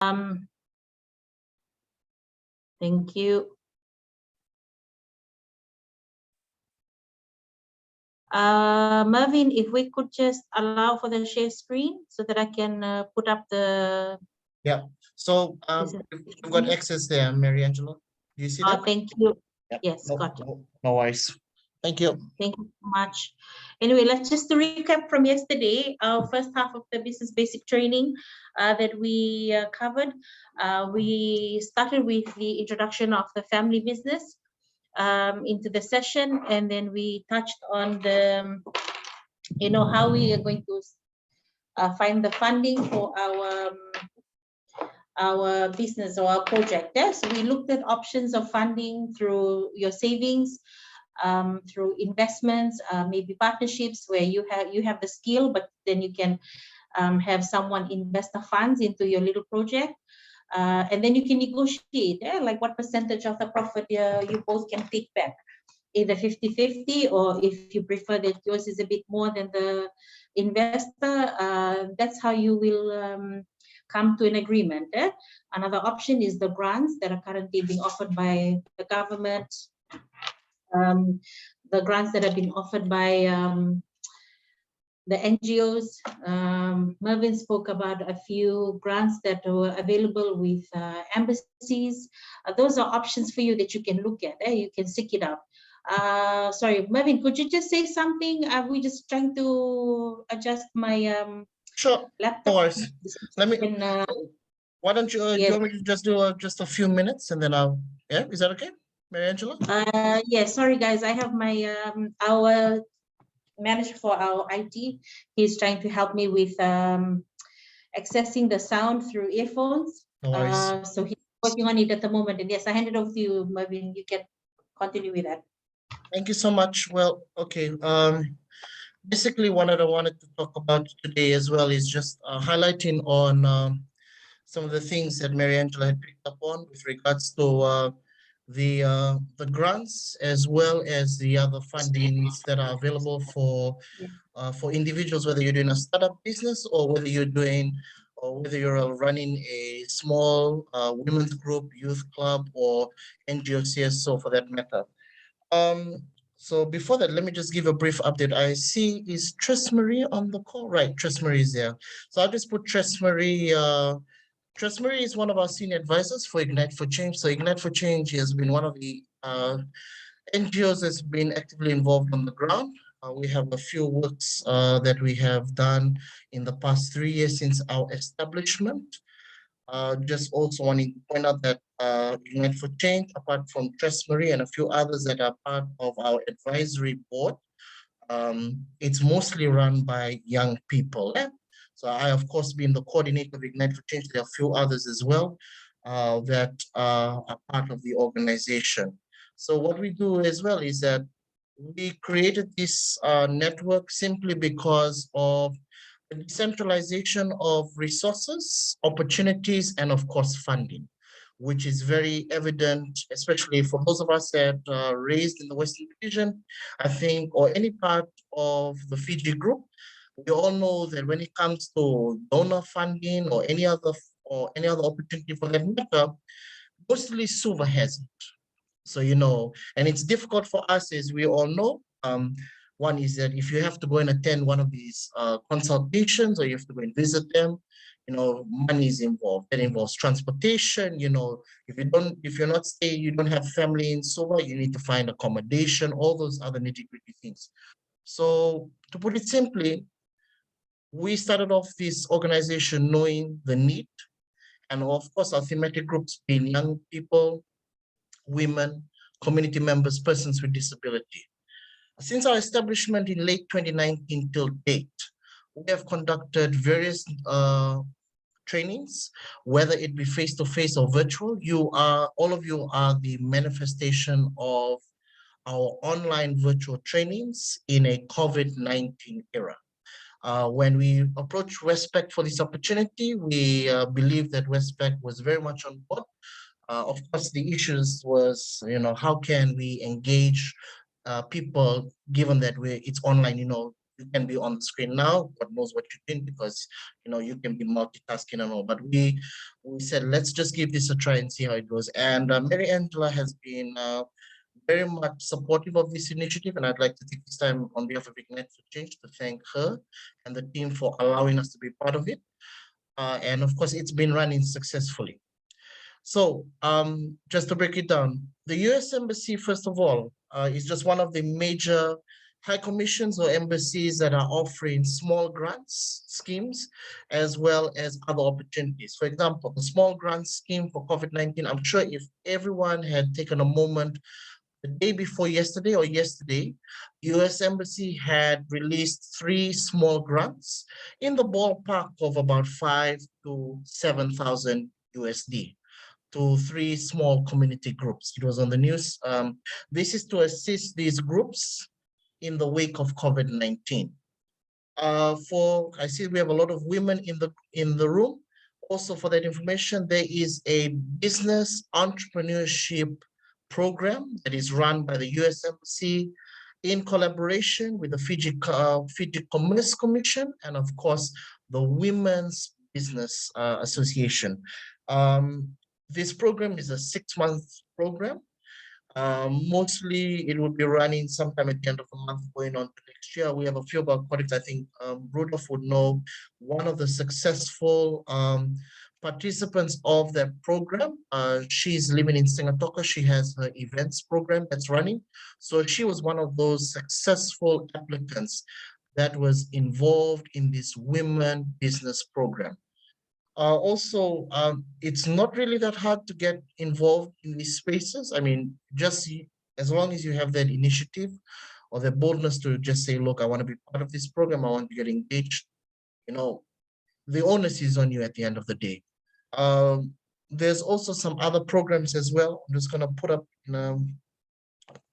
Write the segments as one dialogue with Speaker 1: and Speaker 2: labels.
Speaker 1: Thank you. Mervin, if we could just allow for the share screen so that I can put up the...
Speaker 2: Yeah, so you've got access there, Mary Angela. Do you see that?
Speaker 1: Thank you.
Speaker 2: Yeah.
Speaker 1: Yes,
Speaker 2: No,
Speaker 1: got it.
Speaker 2: no worries. Thank you.
Speaker 1: Thank you so much. Anyway, let's just recap from yesterday, our first half of the business basic training that we covered. We started with the introduction of the family business into the session, and then we touched on the, how we are going to find the funding for our business or our project. Yes, we looked at options of funding through your savings, through investments, maybe partnerships where you have the skill, but then you can have someone invest the funds into your little project. And then you can negotiate, like what percentage of the profit you both can take back, either 50-50, or if you prefer that yours is a bit more than the investor, that's how you will come to an agreement. Another option is the grants that are currently being offered by the government, the grants that have been offered by the NGOs. Mervin spoke about a few grants that were available with embassies. Those are options for you that you can look at. You can seek it out. Sorry, Mervin, could you just say something? We just trying to adjust my
Speaker 2: Sure,
Speaker 1: laptop.
Speaker 2: of course. Let me. Why don't you?
Speaker 1: Yes.
Speaker 2: Do you want me to just do just a few minutes and then I'll? Yeah, is that okay, Mary Angela?
Speaker 1: Yeah. Sorry, guys. I have my our manager for our IT. He's trying to help me with accessing the sound through earphones.
Speaker 2: No worries.
Speaker 1: So he's working on it at the moment. And yes, I hand it over to you, Mervin. You can continue with that.
Speaker 2: Thank you so much. Well, okay. Basically, what I wanted to talk about today as well is just highlighting on some of the things that Mary Angela had picked up on with regards to the grants as well as the other fundings that are available for individuals, whether you're doing a startup business or whether you're running a small women's group, youth club, or NGO CSO for that matter. So before that, let me just give a brief update. I see, is Tress Marie on the call? Right, Tress Marie is there. So I'll just put Tress Marie. Tress Marie is one of our senior advisors for Ignite for Change. So Ignite for Change has been one of the NGOs that's been actively involved on the ground. We have a few works that we have done in the past 3 years since our establishment. Just also wanting to point out that Ignite for Change, apart from Tress Marie and a few others that are part of our advisory board, it's mostly run by young people. So I, of course, being the coordinator of Ignite for Change, there are a few others as well that are part of the organization. So what we do as well is that we created this network simply because of the decentralization of resources, opportunities, and of course, funding, which is very evident, especially for those of us that are raised in the Western region, I think, or any part of the Fiji group. We all know that when it comes to donor funding or any other opportunity for that matter, mostly Suva has it. So, and it's difficult for us, as we all know. One is that if you have to go and attend one of these consultations, or you have to go and visit them, money is involved. That involves transportation. If you're not staying, you don't have family in Suva, you need to find accommodation, all those other nitty-gritty things. So to put it simply, we started off this organization knowing the need, and of course our thematic groups being young people, women, community members, persons with disability. Since our establishment in late 2019 till date, we have conducted various trainings, whether it be face-to-face or virtual. All of you are the manifestation of our online virtual trainings in a COVID-19 era. When we approached Westpac for this opportunity, we believe that Westpac was very much on board. Of course, the issues was, how can we engage people given that it's online, you can be on the screen now. God knows what you're doing, because you can be multitasking and all. But we said, let's just give this a try and see how it goes. And Mary Angela has been very much supportive of this initiative, and I'd like to take this time on behalf of Ignite for Change to thank her and the team for allowing us to be part of it. And of course, it's been running successfully. So just to break it down, the US Embassy, first of all, is just one of the major high commissions or embassies that are offering small grants schemes, as well as other opportunities. For example, the small grant scheme for COVID-19, I'm sure if everyone had taken a moment the day before yesterday or yesterday, US Embassy had released 3 small grants in the ballpark of about 5 to 7,000 USD to 3 small community groups. It was on the news. This is to assist these groups in the wake of COVID-19. I see we have a lot of women in the room. Also, for that information, there is a business entrepreneurship program that is run by the US Embassy in collaboration with the Fiji Commerce Commission, and of course, the Women's Business Association. This program is a 6-month program. Mostly it will be running sometime at the end of the month going on to next year. We have a few of our colleagues, I think Rudolph would know, one of the successful participants of that program. She's living in Singatoka. She has her events program that's running. So she was one of those successful applicants that was involved in this women business program. Also, it's not really that hard to get involved in these spaces. I mean, just as long as you have that initiative or the boldness to just say, look, I want to be part of this program, I want to get engaged, the onus is on you at the end of the day. There's also some other programs as well. I'm just going to put up,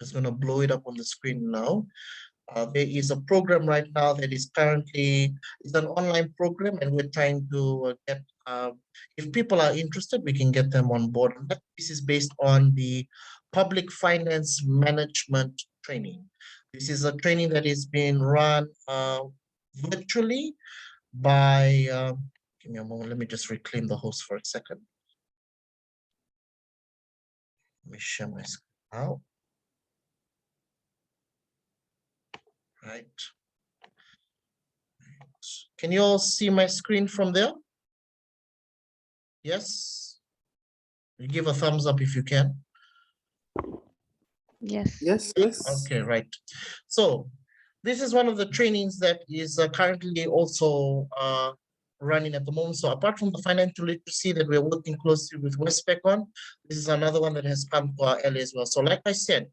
Speaker 2: just going to blow it up on the screen now. There is a program right now that is currently, it's an online program, and we're trying to get, if people are interested, we can get them on board. This is based on the public finance management training. This is a training that is being run virtually by, give me a moment, let me just reclaim the host for a second. Let me share my screen now. Right. Can you all see my screen from there? Yes? You give a thumbs up if you can.
Speaker 3: Yes.
Speaker 4: Yes.
Speaker 2: Okay, right. So this is one of the trainings that is currently also running at the moment. So apart from the financial literacy that we're working closely with Westpac on, this is another one that has come to our area as well. So like I said,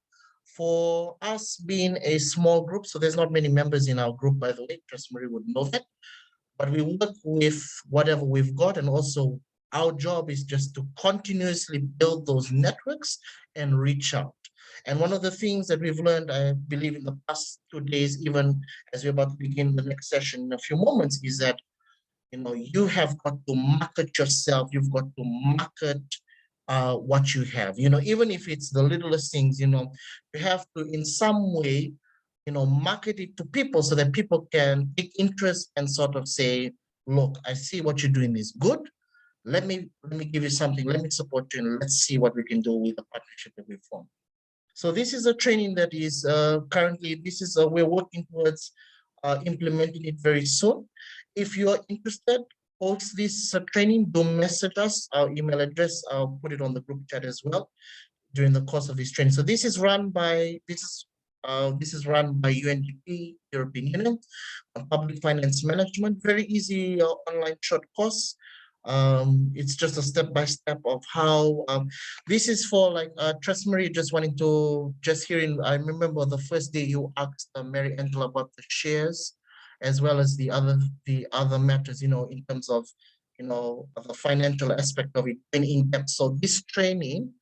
Speaker 2: for us being a small group, so there's not many members in our group, by the way, Trust Marie would know that, but we work with whatever we've got, and also our job is just to continuously build those networks and reach out. And one of the things that we've learned, I believe, in the past 2 days, even as we're about to begin the next session in a few moments, is that you have got to market yourself. You've got to market what you have, even if it's the littlest things, you have to in some way, market it to people so that people can take interest and sort of say, look, I see what you're doing is good. Let me give you something. Let me support you, and let's see what we can do with the partnership that we form. So this is a training that is currently, we're working towards implementing it very soon. If you are interested, post this training, do message us, our email address, I'll put it on the group chat as well during the course of this training. So this is run by, UNDP, European Union, Public Finance Management, very easy online short course. It's just a step-by-step of how this is for, like, Trust Marie, just wanting to I remember the first day you asked Mary Angela about the shares, as well as the other matters, in terms of, the financial aspect of it in depth. So this training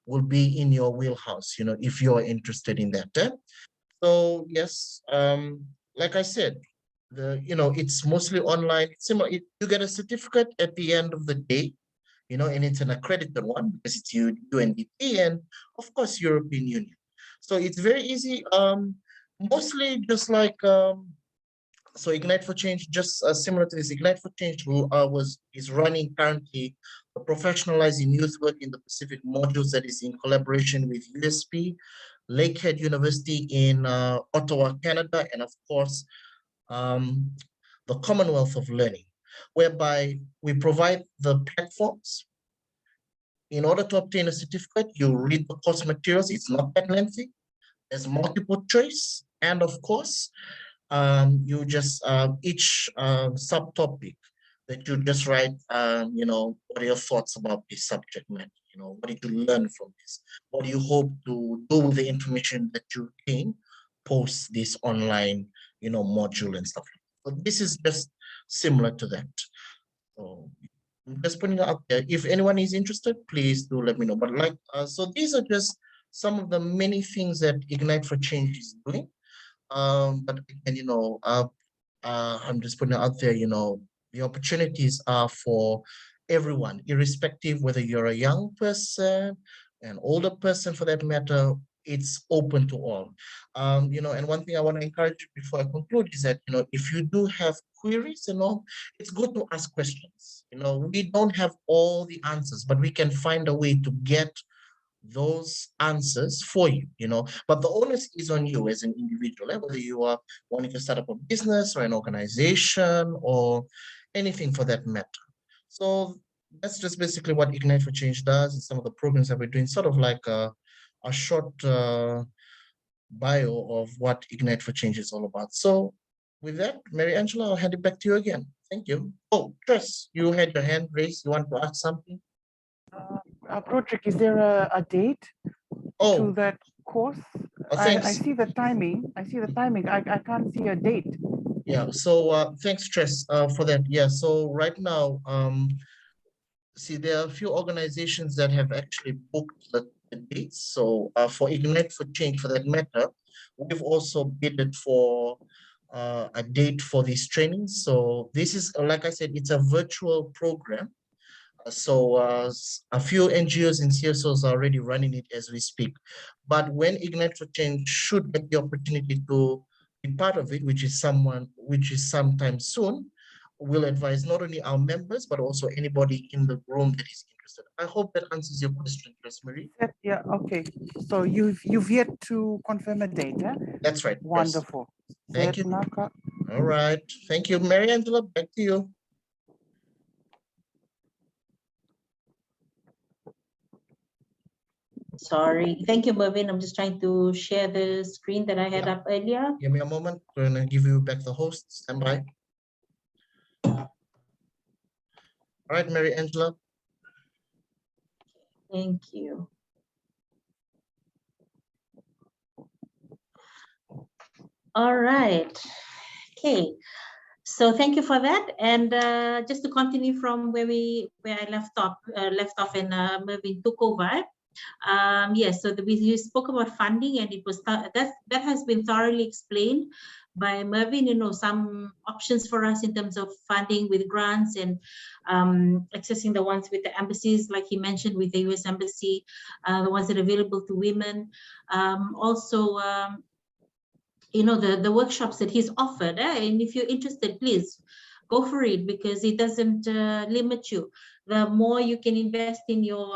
Speaker 2: will be in your wheelhouse, if you're interested in that. So yes, like I said, it's mostly online. You get a certificate at the end of the day, and it's an accredited one because it's UNDP and of course European Union. So it's very easy. Mostly just like So Ignite for Change, just similar to this, Ignite for Change is running currently a professionalizing youth work in the Pacific modules that is in collaboration with USP, Lakehead University in Ottawa, Canada, and of course, the Commonwealth of Learning, whereby we provide the platforms. In order to obtain a certificate, you read the course materials. It's not that lengthy. There's multiple choice. And of course, you just each subtopic that you just write, what are your thoughts about this subject matter? What did you learn from this? What do you hope to do with the information that you gain post this online, module and stuff. So this is just similar to that. So I'm just putting it out there. If anyone is interested, please do let me know. But so these are just some of the many things that Ignite for Change is doing. But again, I'm just putting it out there, the opportunities are for everyone, irrespective whether you're a young person, an older person for that matter, it's open to all. And one thing I want to encourage you before I conclude is that, if you do have queries and all, it's good to ask questions. We don't have all the answers, but we can find a way to get those answers for you, but the onus is on you as an individual, whether you are wanting to start up a business or an organization or anything for that matter. So that's just basically what Ignite for Change does, and some of the programs that we're doing, sort of like a short bio of what Ignite for Change is all about. So with that, Mary Angela, I'll hand it back to you again. Thank you. Oh, Chris, you had your hand raised. You want to ask something?
Speaker 3: Broderick, is there a date to that course? I see the timing. I can't see a date.
Speaker 2: Yeah, so thanks, Tress, for that. Yeah, so right now, see, there are a few organizations that have actually booked the dates. So for Ignite for Change, for that matter, we've also bidded for a date for these trainings. So this is, like I said, it's a virtual program. So a few NGOs and CSOs are already running it as we speak. But when Ignite for Change should get the opportunity to be part of it, which is sometime soon, we'll advise not only our members, but also anybody in the room that is interested. I hope that answers your question, Rosemary.
Speaker 3: Yeah, okay. So you've yet to confirm a date, eh?
Speaker 2: That's right.
Speaker 3: Wonderful.
Speaker 2: Thank you. All right. Thank you, Mary Angela. Back to you.
Speaker 1: Sorry. Thank you, Mervin. I'm just trying to share the screen that I had up earlier.
Speaker 2: Give me a moment. We're going to give you back the host. Stand by. All right, Mary Angela.
Speaker 1: Thank you. All right. Okay. So thank you for that. And just to continue from where I left off and Mervin took over. Yes, so we spoke about funding, and it was that has been thoroughly explained by Mervin. Some options for us in terms of funding with grants and accessing the ones with the embassies, like he mentioned, with the US Embassy, the ones that are available to women. Also, the workshops that he's offered, and if you're interested, please go for it, because it doesn't limit you. The more you can invest in your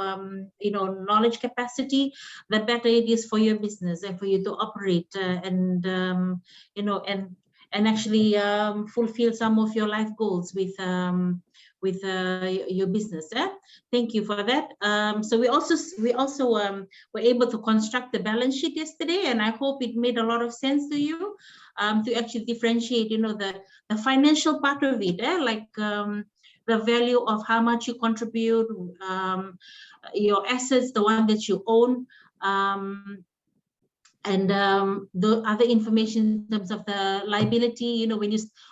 Speaker 1: knowledge capacity, the better it is for your business and for you to operate and actually fulfill some of your life goals with your business. Thank you for that. So we also were able to construct the balance sheet yesterday, and I hope it made a lot of sense to you, to actually differentiate the financial part of it, the value of how much you contribute, your assets, the one that you own, and the other information in terms of the liability.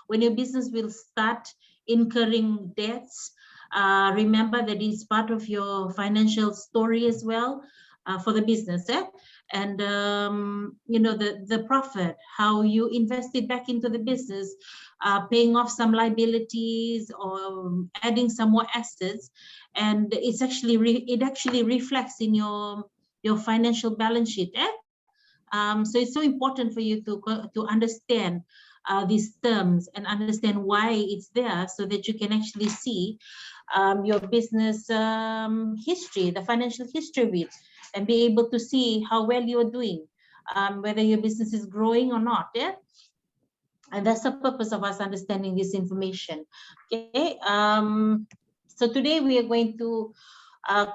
Speaker 1: When your business will start incurring debts, remember that it's part of your financial story as well, for the business. And the profit, how you invest it back into the business, paying off some liabilities or adding some more assets, and it actually reflects in your financial balance sheet. So it's so important for you to understand these terms and understand why it's there, so that you can actually see your business history, the financial history of it, and be able to see how well you're doing, whether your business is growing or not. Yeah. And that's the purpose of us understanding this information. Okay. So today we are going to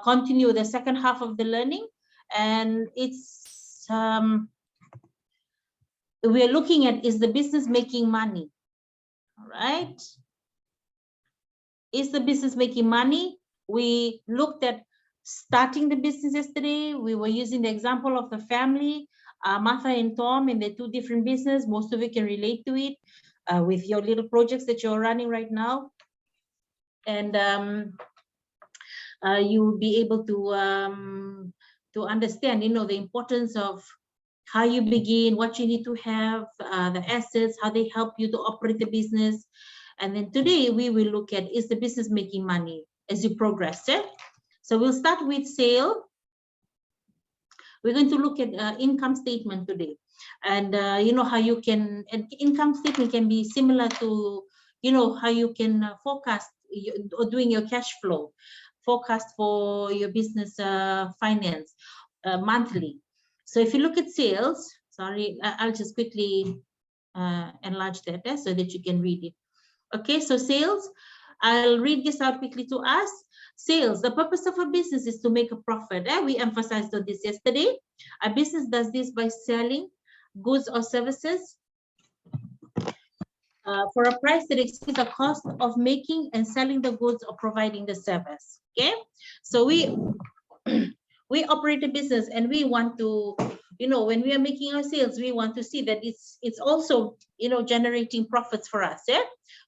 Speaker 1: continue the second half of the learning, and it's we are looking at, is the business making money? All right. Is the business making money? We looked at starting the business yesterday. We were using the example of the family, Martha and Tom, in the two different business. Most of you can relate to it with your little projects that you're running right now. And you will be able to understand, the importance of how you begin, what you need to have, the assets, how they help you to operate the business. And then today we will look at, is the business making money as you progress? Yeah? So we'll start with sale. We're going to look at income statement today. And how you can, an income statement can be similar to, how you can forecast or doing your cash flow, forecast for your business finance monthly. So if you look at sales, sorry, I'll just quickly enlarge that so that you can read it. Okay, so sales, I'll read this out quickly to us. Sales, the purpose of a business is to make a profit. We emphasized on this yesterday. A business does this by selling goods or services for a price that exceeds the cost of making and selling the goods or providing the service. Okay, so we operate a business, and we want to, when we are making our sales, we want to see that it's also, generating profits for us. Yeah,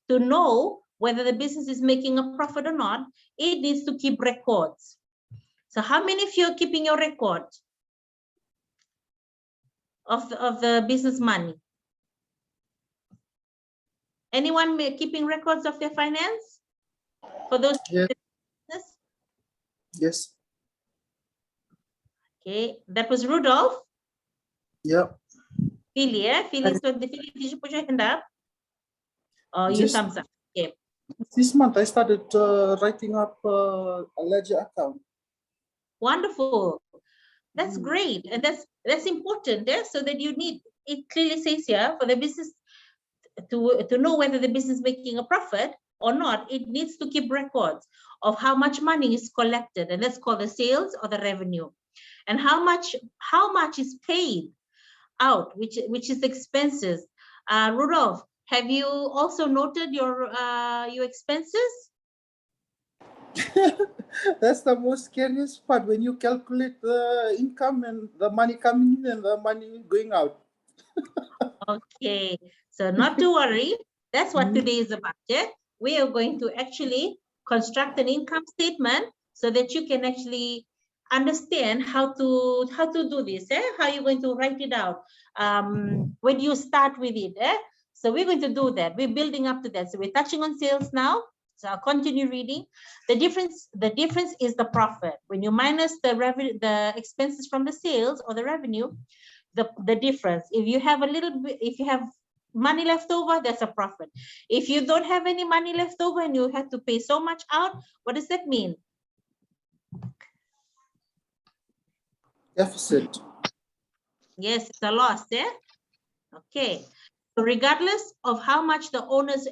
Speaker 1: to know whether the business is making a profit or not, it needs to keep records. So how many of you are keeping your record of the business money? Anyone keeping records of their finance for those?
Speaker 4: Yes.
Speaker 1: Business?
Speaker 4: Yes.
Speaker 1: Okay, that was Rudolph.
Speaker 4: Yeah.
Speaker 1: Philly, Philly, so the Philly, did you put your hand up? Or you thumbs up? Okay.
Speaker 4: This month I started writing up a ledger account.
Speaker 1: Wonderful. That's great, and that's important. So that you need, it clearly says here, for the business to know whether the business is making a profit or not, it needs to keep records of how much money is collected, and that's called the sales or the revenue, and how much is paid out, which is expenses. Rudolph, have you also noted your expenses?
Speaker 4: That's the most scariest part, when you calculate the income and the money coming in and the money going out.
Speaker 1: Okay, so not to worry. That's what today is about. Yeah? We are going to actually construct an income statement so that you can actually understand how to do this. How you're going to write it out. When you start with it. So we're going to do that. We're building up to that. So we're touching on sales now. So I'll continue reading. The difference is the profit. When you minus the revenue, the expenses from the sales or the revenue, the difference. If you have a little bit, if you have money left over, that's a profit. If you don't have any money left over and you have to pay so much out, what does that mean?
Speaker 4: Deficit.
Speaker 1: Yes, it's a loss. Okay. So regardless of how much the owners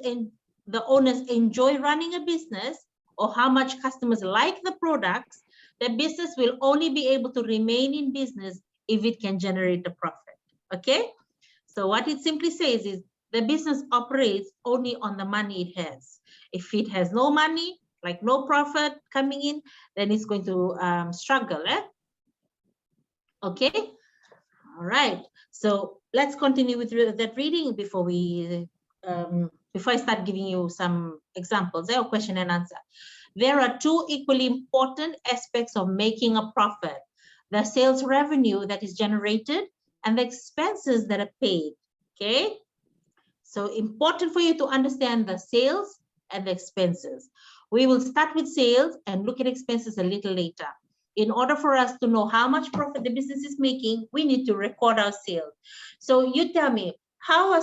Speaker 1: enjoy running a business, or how much customers like the products, the business will only be able to remain in business if it can generate a profit. Okay, so what it simply says is the business operates only on the money it has. If it has no money, like no profit coming in, then it's going to struggle. Okay, all right, so let's continue with that reading before I start giving you some examples or question and answer. There are two equally important aspects of making a profit: the sales revenue that is generated and the expenses that are paid. Okay, so important for you to understand the sales and the expenses. We will start with sales and look at expenses a little later. In order for us to know how much profit the business is making, we need to record our sales. So you tell me, how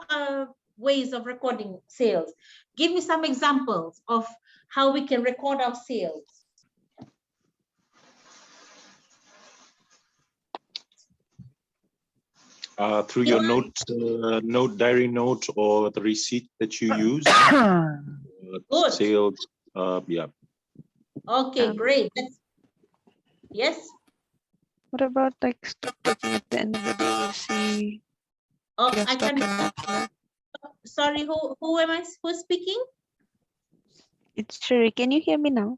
Speaker 1: are ways of recording sales? Give me some examples of how we can record our sales.
Speaker 5: Through your diary note or the receipt that you use.
Speaker 1: Good.
Speaker 5: Sales, yeah.
Speaker 1: Okay, great. Yes.
Speaker 6: What about like stock taking at the end of the day? You see.
Speaker 1: Oh,
Speaker 6: your
Speaker 1: I
Speaker 6: stock
Speaker 1: can.
Speaker 6: in that.
Speaker 1: Sorry, who am I? Who's speaking?
Speaker 6: It's Shuri. Can you hear me now?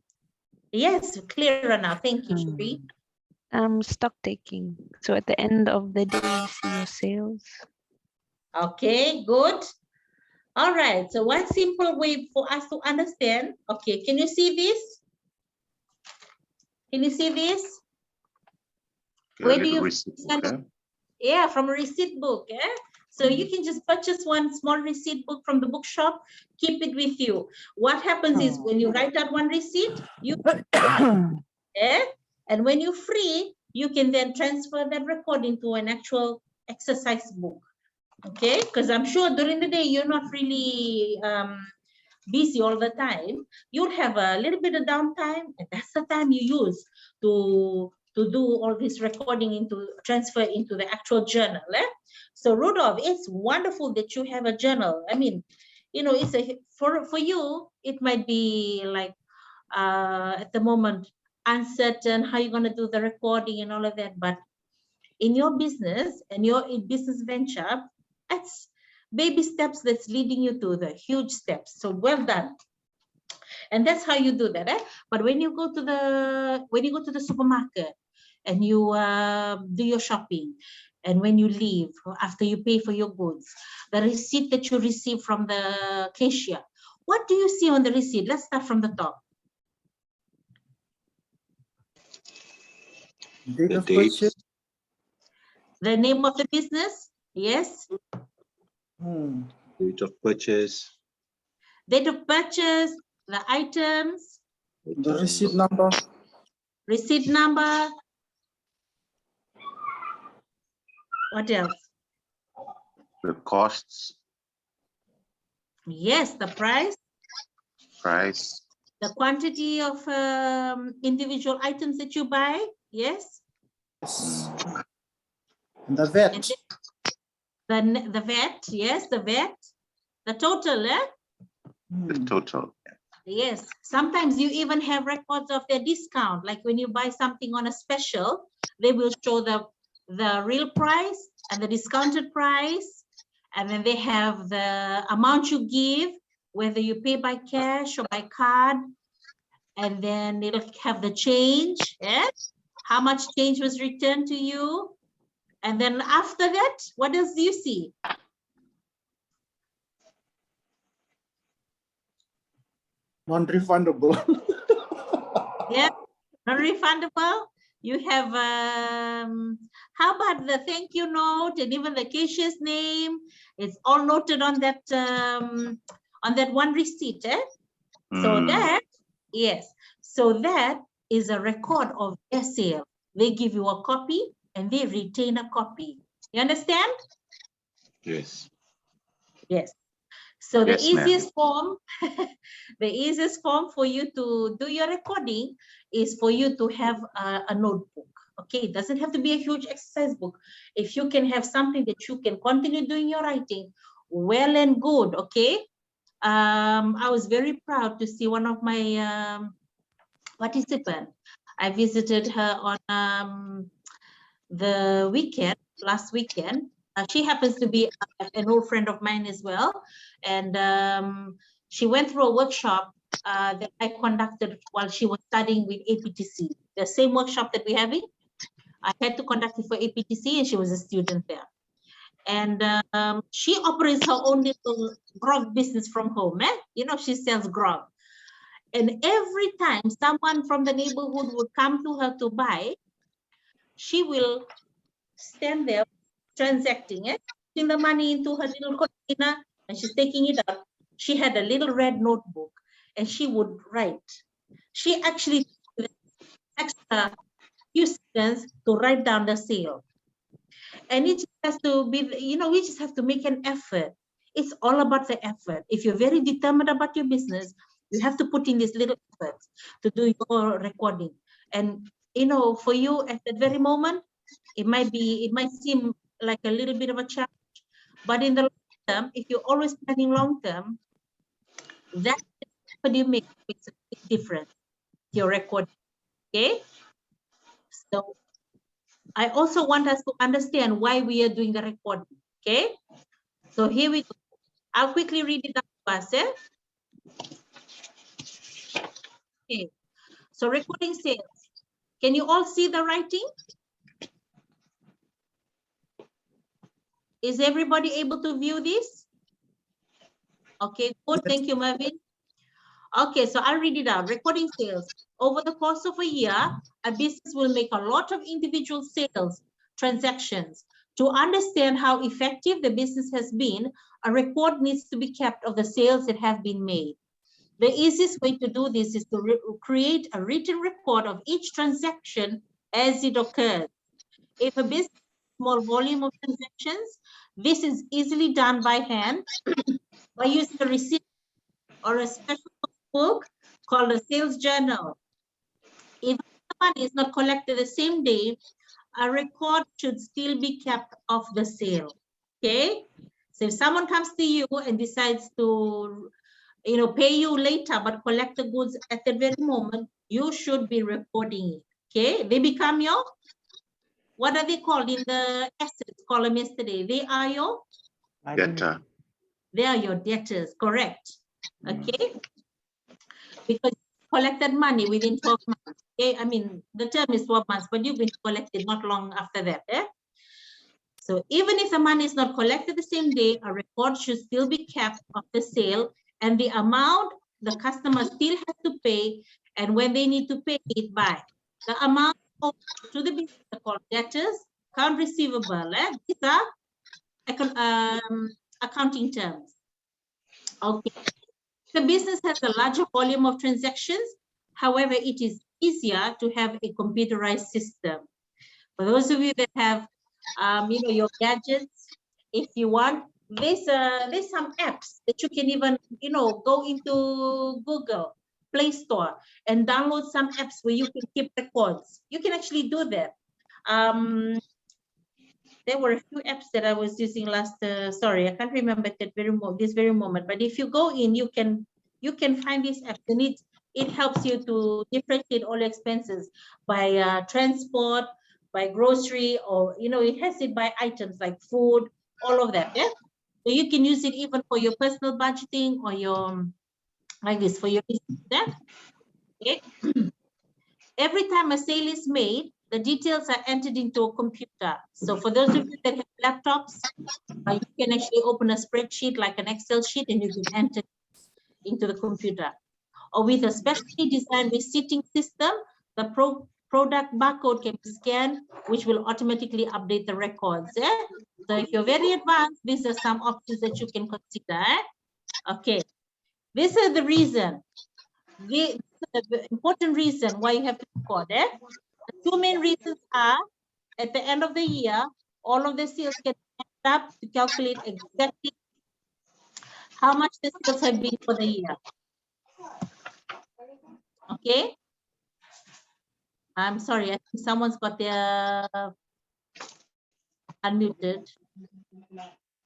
Speaker 1: Yes, clearer now. Thank you, Shuri.
Speaker 6: Stock taking. So at the end of the day, you see your sales.
Speaker 1: Okay, good. All right. So one simple way for us to understand. Okay, can you see this? Can you see this? Where do you send it? Yeah, from a receipt book. Yeah. So you can just purchase one small receipt book from the bookshop, keep it with you. What happens is when you write out one receipt, you and when you're free, you can then transfer that recording to an actual exercise book. Okay, because I'm sure during the day you're not really busy all the time. You'll have a little bit of downtime, and that's the time you use to do all this recording transfer into the actual journal. So Rudolph, it's wonderful that you have a journal. I mean, you know, it's for you, it might be like at the moment uncertain how you're going to do the recording and all of that, but in your business and your business venture, that's baby steps that's leading you to the huge steps. So well done. And that's how you do that. But when you go to the supermarket and you do your shopping, and when you leave after you pay for your goods, the receipt that you receive from the cashier, what do you see on the receipt? Let's start from the top.
Speaker 4: Date of purchase.
Speaker 1: The name of the business, yes.
Speaker 5: Date of purchase.
Speaker 1: Date of purchase, the items.
Speaker 4: The receipt number.
Speaker 1: Receipt number. What else?
Speaker 7: The costs.
Speaker 1: Yes, the price.
Speaker 7: Price.
Speaker 1: The quantity of individual items that you buy. Yes.
Speaker 4: The VAT.
Speaker 1: The VAT. Yes, the VAT. The total.
Speaker 7: The total.
Speaker 1: Yes. Sometimes you even have records of their discount. Like when you buy something on a special, they will show the real price and the discounted price. And then they have the amount you give, whether you pay by cash or by card. And then it'll have the change, yes? How much change was returned to you. And then after that, what else do you see?
Speaker 4: Non-refundable.
Speaker 1: Yeah, non-refundable. You have, how about the thank you note and even the cashier's name? It's all noted on that one receipt. So that, yes. So that is a record of their sale. They give you a copy and they retain a copy. You understand?
Speaker 5: Yes.
Speaker 1: Yes. So the
Speaker 7: Yes,
Speaker 1: easiest form, the easiest form for you to do your recording is for you to have a notebook. Okay, it doesn't have to be a huge exercise book. If you can have something that you can continue doing your writing, well and good. Okay. I was very proud to see one of my participants. I visited her on the weekend, last weekend. She happens to be an old friend of mine as well. And she went through a workshop that I conducted while she was studying with APTC. The same workshop that we're having, I had to conduct it for APTC and she was a student there. And she operates her own little grog business from home. You know, she sells grog. And every time someone from the neighborhood would come to her to buy, she will stand there transacting, putting the money into her little container, and she's taking it out. She had a little red notebook, and she would write. She actually took extra few seconds to write down the sale. And it just has to be, we just have to make an effort. It's all about the effort. If you're very determined about your business, you have to put in these little efforts to do your recording. And, for you at that very moment, it might seem like a little bit of a challenge, but in the long term, if you're always planning long term, that what you make makes a big difference. Your record, okay? So I also want us to understand why we are doing the recording, okay? So here we go. I'll quickly read it out to us, eh? Okay, so recording sales. Can you all see the writing? Is everybody able to view this? Okay, good, thank you, Marvin. Okay, so I'll read it out. Recording sales. Over the course of a year, a business will make a lot of individual sales transactions. To understand how effective the business has been, a record needs to be kept of the sales that have been made. The easiest way to do this is to create a written record of each transaction as it occurs. If a business has a small volume of transactions, this is easily done by hand by using a receipt or a special book called a sales journal. If the money is not collected the same day, a record should still be kept of the sale. Okay, so if someone comes to you and decides to pay you later but collect the goods at the very moment, you should be recording it. Okay, they become your, what are they called in the assets column yesterday? They are your
Speaker 7: Debtor.
Speaker 1: They are your debtors, correct? Okay, because you collected money within 12 months. Okay, I mean the term is 12 months, but you've been collected not long after that. Eh? So even if the money is not collected the same day, a record should still be kept of the sale and the amount the customer still has to pay and when they need to pay it by. The amount to the business called debtors, account receivable. These are accounting terms. Okay. The business has a larger volume of transactions. However, it is easier to have a computerized system. For those of you that have your gadgets, if you want, there's some apps that you can even go into Google Play Store and download some apps where you can keep records. You can actually do that. There were a few apps that I was using last. Sorry, I can't remember at this very moment. But if you go in, you can find these apps, and it helps you to differentiate all expenses by transport, by grocery, or it has it by items like food, all of that. Yeah. So you can use it even for your personal budgeting or your like this for your business. Yeah? Okay. Every time a sale is made, the details are entered into a computer. So for those of you that have laptops, you can actually open a spreadsheet like an Excel sheet and you can enter into the computer. Or with a specially designed receipting system, the product barcode can be scanned, which will automatically update the records. Eh? So if you're very advanced, these are some options that you can consider. Eh? Okay, this is the reason. The important reason why you have to record. Eh? The two main reasons are, at the end of the year, all of the sales get added up to calculate exactly how much the sales have been for the year. Okay. I'm sorry, I think someone's got their unmuted.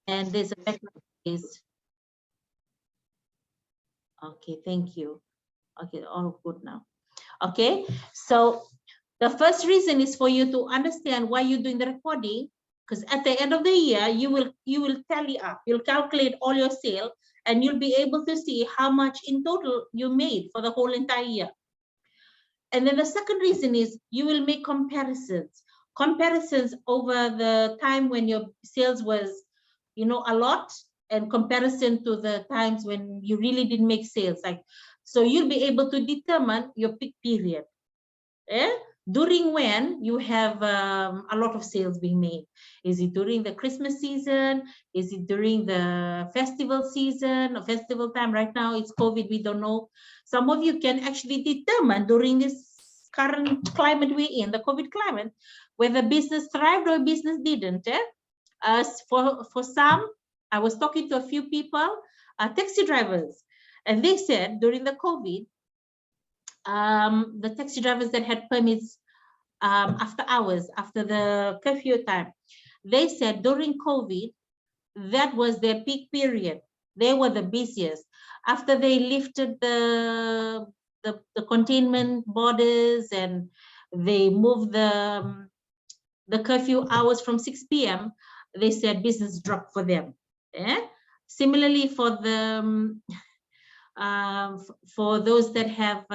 Speaker 1: And there's a background noise. Okay, thank you. Okay, all good now. Okay, so the first reason is for you to understand why you're doing the recording, because at the end of the year, you will tally up, you'll calculate all your sale, and you'll be able to see how much in total you made for the whole entire year. And then the second reason is you will make comparisons over the time when your sales was, a lot, and comparison to the times when you really didn't make sales. Like, so you'll be able to determine your peak period. During when you have a lot of sales being made. Is it during the Christmas season? Is it during the festival season or festival time? Right now it's COVID, we don't know. Some of you can actually determine during this current climate we're in, the COVID climate, whether business thrived or business didn't. For some, I was talking to a few people, taxi drivers, and they said during the COVID, the taxi drivers that had permits after hours, after the curfew time, they said during COVID, that was their peak period. They were the busiest. After they lifted the containment borders and they moved the curfew hours from 6 p.m., they said business dropped for them. Similarly, for the for those that have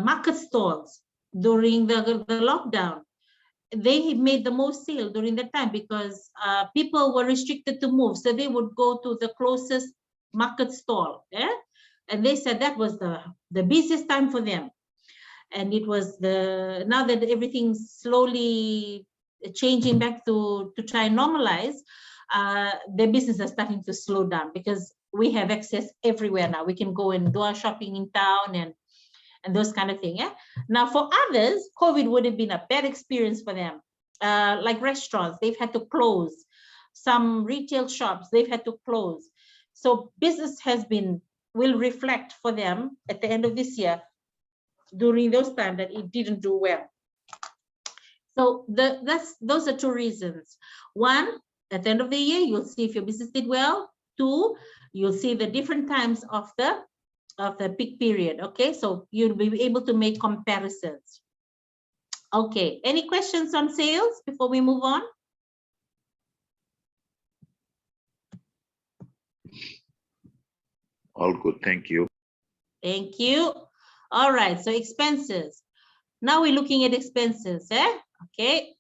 Speaker 1: market stalls during the lockdown, they made the most sale during that time because people were restricted to move, so they would go to the closest market stall. And they said that was the busiest time for them. And it was now that everything's slowly changing back to try and normalize, their business is starting to slow down because we have access everywhere now. We can go and do our shopping in town and those kind of things. Now, for others, COVID would have been a bad experience for them. Like restaurants, they've had to close. Some retail shops, they've had to close. So business will reflect for them at the end of this year during those times that it didn't do well. So those are two reasons. One, at the end of the year, you'll see if your business did well. Two, you'll see the different times of the peak period. Okay, so you'll be able to make comparisons. Okay, any questions on sales before we move on?
Speaker 7: All good, thank you.
Speaker 1: Thank you. All right, so expenses. Now we're looking at expenses. Okay,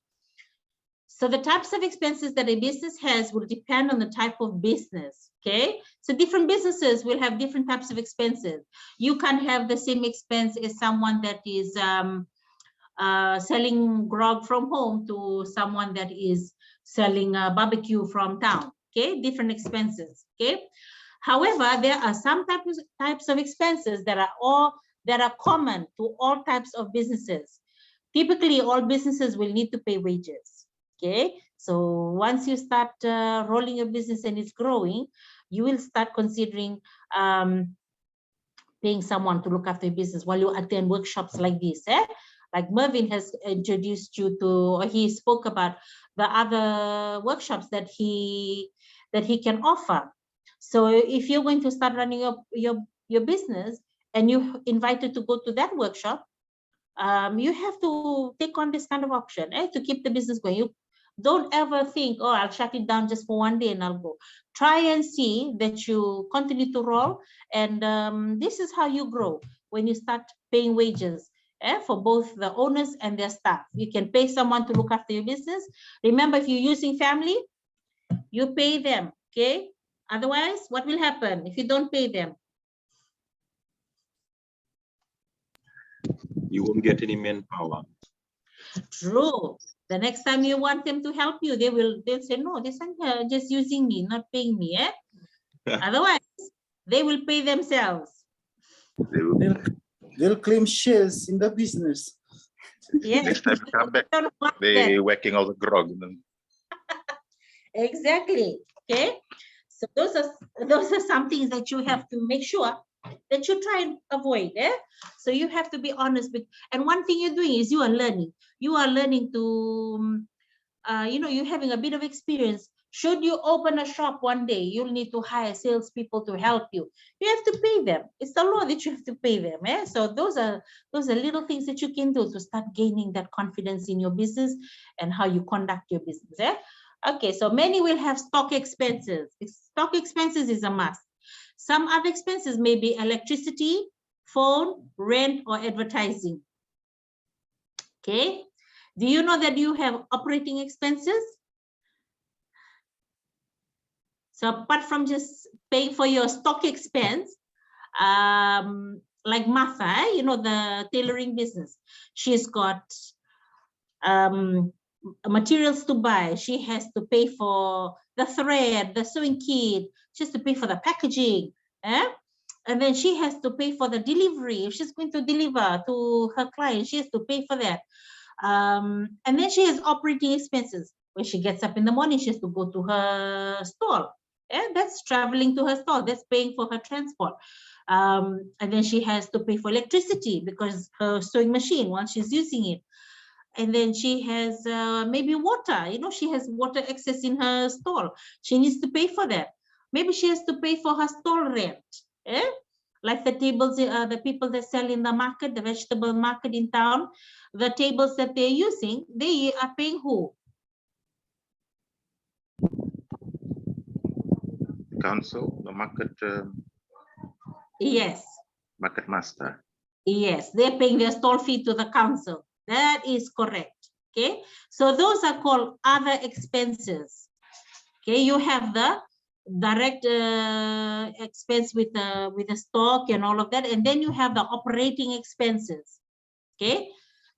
Speaker 1: so the types of expenses that a business has will depend on the type of business. Okay, so different businesses will have different types of expenses. You can't have the same expense as someone that is selling grog from home to someone that is selling barbecue from town. Okay, different expenses. Okay, however, there are some types of expenses that are common to all types of businesses. Typically, all businesses will need to pay wages. Okay, so once you start rolling your business and it's growing, you will start considering paying someone to look after your business while you attend workshops like this. Like Mervin has introduced you to, or he spoke about the other workshops that he can offer. So if you're going to start running your business and you're invited to go to that workshop, you have to take on this kind of option to keep the business going. You don't ever think, oh, I'll shut it down just for one day and I'll go. Try and see that you continue to roll. And this is how you grow, when you start paying wages for both the owners and their staff. You can pay someone to look after your business. Remember, if you're using family, you pay them, okay? Otherwise, what will happen if you don't pay them?
Speaker 5: You won't get any manpower.
Speaker 1: True. The next time you want them to help you, they'll say, no, this is just using me, not paying me. Otherwise, they will pay themselves.
Speaker 4: They'll claim shares in the business.
Speaker 1: Yes.
Speaker 7: Next time you come back, they're whacking all the grog.
Speaker 1: Exactly. Okay. So those are some things that you have to make sure that you try and avoid. So you have to be honest with, and one thing you're doing is you are learning. You are learning to, you're having a bit of experience. Should you open a shop one day, you'll need to hire salespeople to help you. You have to pay them. It's the law that you have to pay them. So those are little things that you can do to start gaining that confidence in your business and how you conduct your business. Okay, so many will have stock expenses. Stock expenses is a must. Some other expenses may be electricity, phone, rent, or advertising. Okay, do you know that you have operating expenses? So apart from just paying for your stock expense, like Martha, the tailoring business, she's got materials to buy. She has to pay for the thread, the sewing kit. She has to pay for the packaging. And then she has to pay for the delivery. If she's going to deliver to her client, she has to pay for that. And then she has operating expenses. When she gets up in the morning, she has to go to her stall. Yeah, that's traveling to her stall. That's paying for her transport. And then she has to pay for electricity because her sewing machine, once she's using it. And then she has maybe water. You know, she has water excess in her stall. She needs to pay for that. Maybe she has to pay for her stall rent. Eh? Like the tables, the people that sell in the market, the vegetable market in town, the tables that they're using, they are paying who?
Speaker 7: Council, the market,
Speaker 1: Yes.
Speaker 7: market master.
Speaker 1: Yes, they're paying their stall fee to the council. That is correct. Okay, so those are called other expenses. Okay, you have the direct expense with the stock and all of that, and then you have the operating expenses. Okay,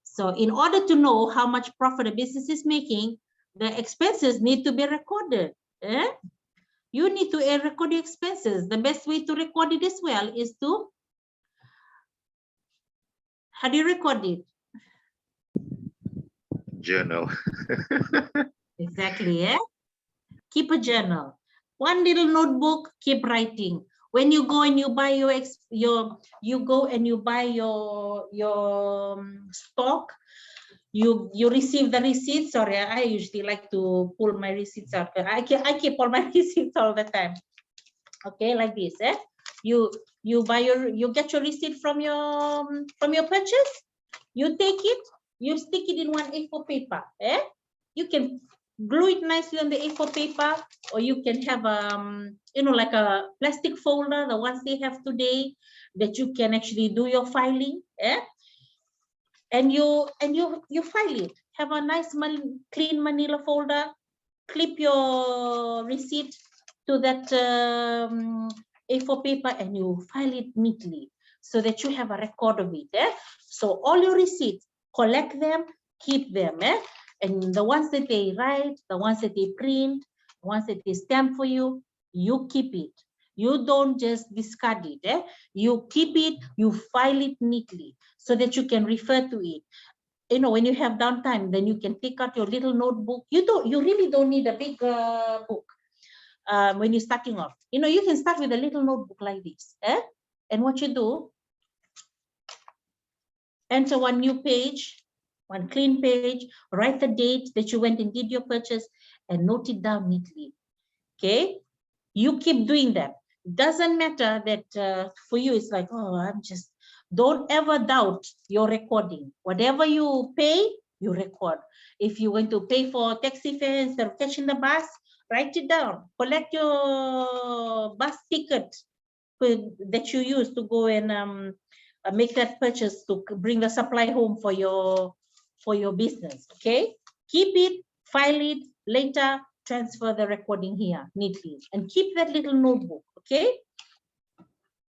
Speaker 1: so in order to know how much profit a business is making, the expenses need to be recorded. You need to record the expenses. The best way to record it as well is to, how do you record it?
Speaker 7: Journal.
Speaker 1: Exactly, yeah. Keep a journal. One little notebook, keep writing. When you go and you buy your stock, you receive the receipt. Sorry, I usually like to pull my receipts out. I keep all my receipts all the time. Okay, like this, eh? You get your receipt from your purchase. You take it, you stick it in one A4 paper. Eh? You can glue it nicely on the A4 paper, or you can have you know, like a plastic folder, the ones they have today, that you can actually do your filing. Eh? And you file it. Have a nice clean manila folder. Clip your receipt to that A4 paper, and you file it neatly so that you have a record of it. Eh? So all your receipts, collect them, keep them. Eh? And the ones that they write, the ones that they print, the ones that they stamp for you, you keep it. You don't just discard it. Eh? You keep it, you file it neatly so that you can refer to it. You know, when you have downtime, then you can take out your little notebook. You really don't need a big book when you're starting off. You know, you can start with a little notebook like this. Eh? And what you do, enter one new page, one clean page, write the date that you went and did your purchase, and note it down neatly. Okay? You keep doing that. Doesn't matter that for you, it's like, oh, don't ever doubt your recording. Whatever you pay, you record. If you want to pay for taxi fare instead of catching the bus, write it down. Collect your bus ticket that you use to go and make that purchase to bring the supply home for your business. Okay, keep it, file it, later transfer the recording here neatly, and keep that little notebook. Okay,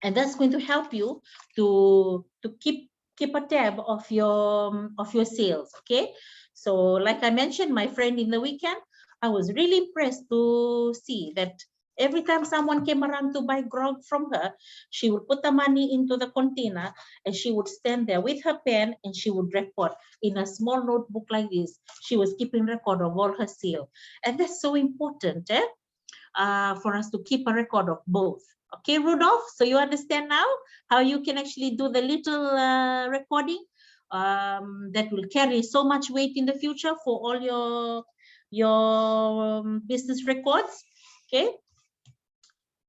Speaker 1: and that's going to help you to keep a tab of your sales. Okay, so like I mentioned, my friend in the weekend, I was really impressed to see that every time someone came around to buy grog from her, she would put the money into the container and she would stand there with her pen and she would record in a small notebook like this. She was keeping record of all her sale, and that's so important, for us to keep a record of both. Okay, Rudolph, so you understand now how you can actually do the little recording that will carry so much weight in the future for all your business records. Okay,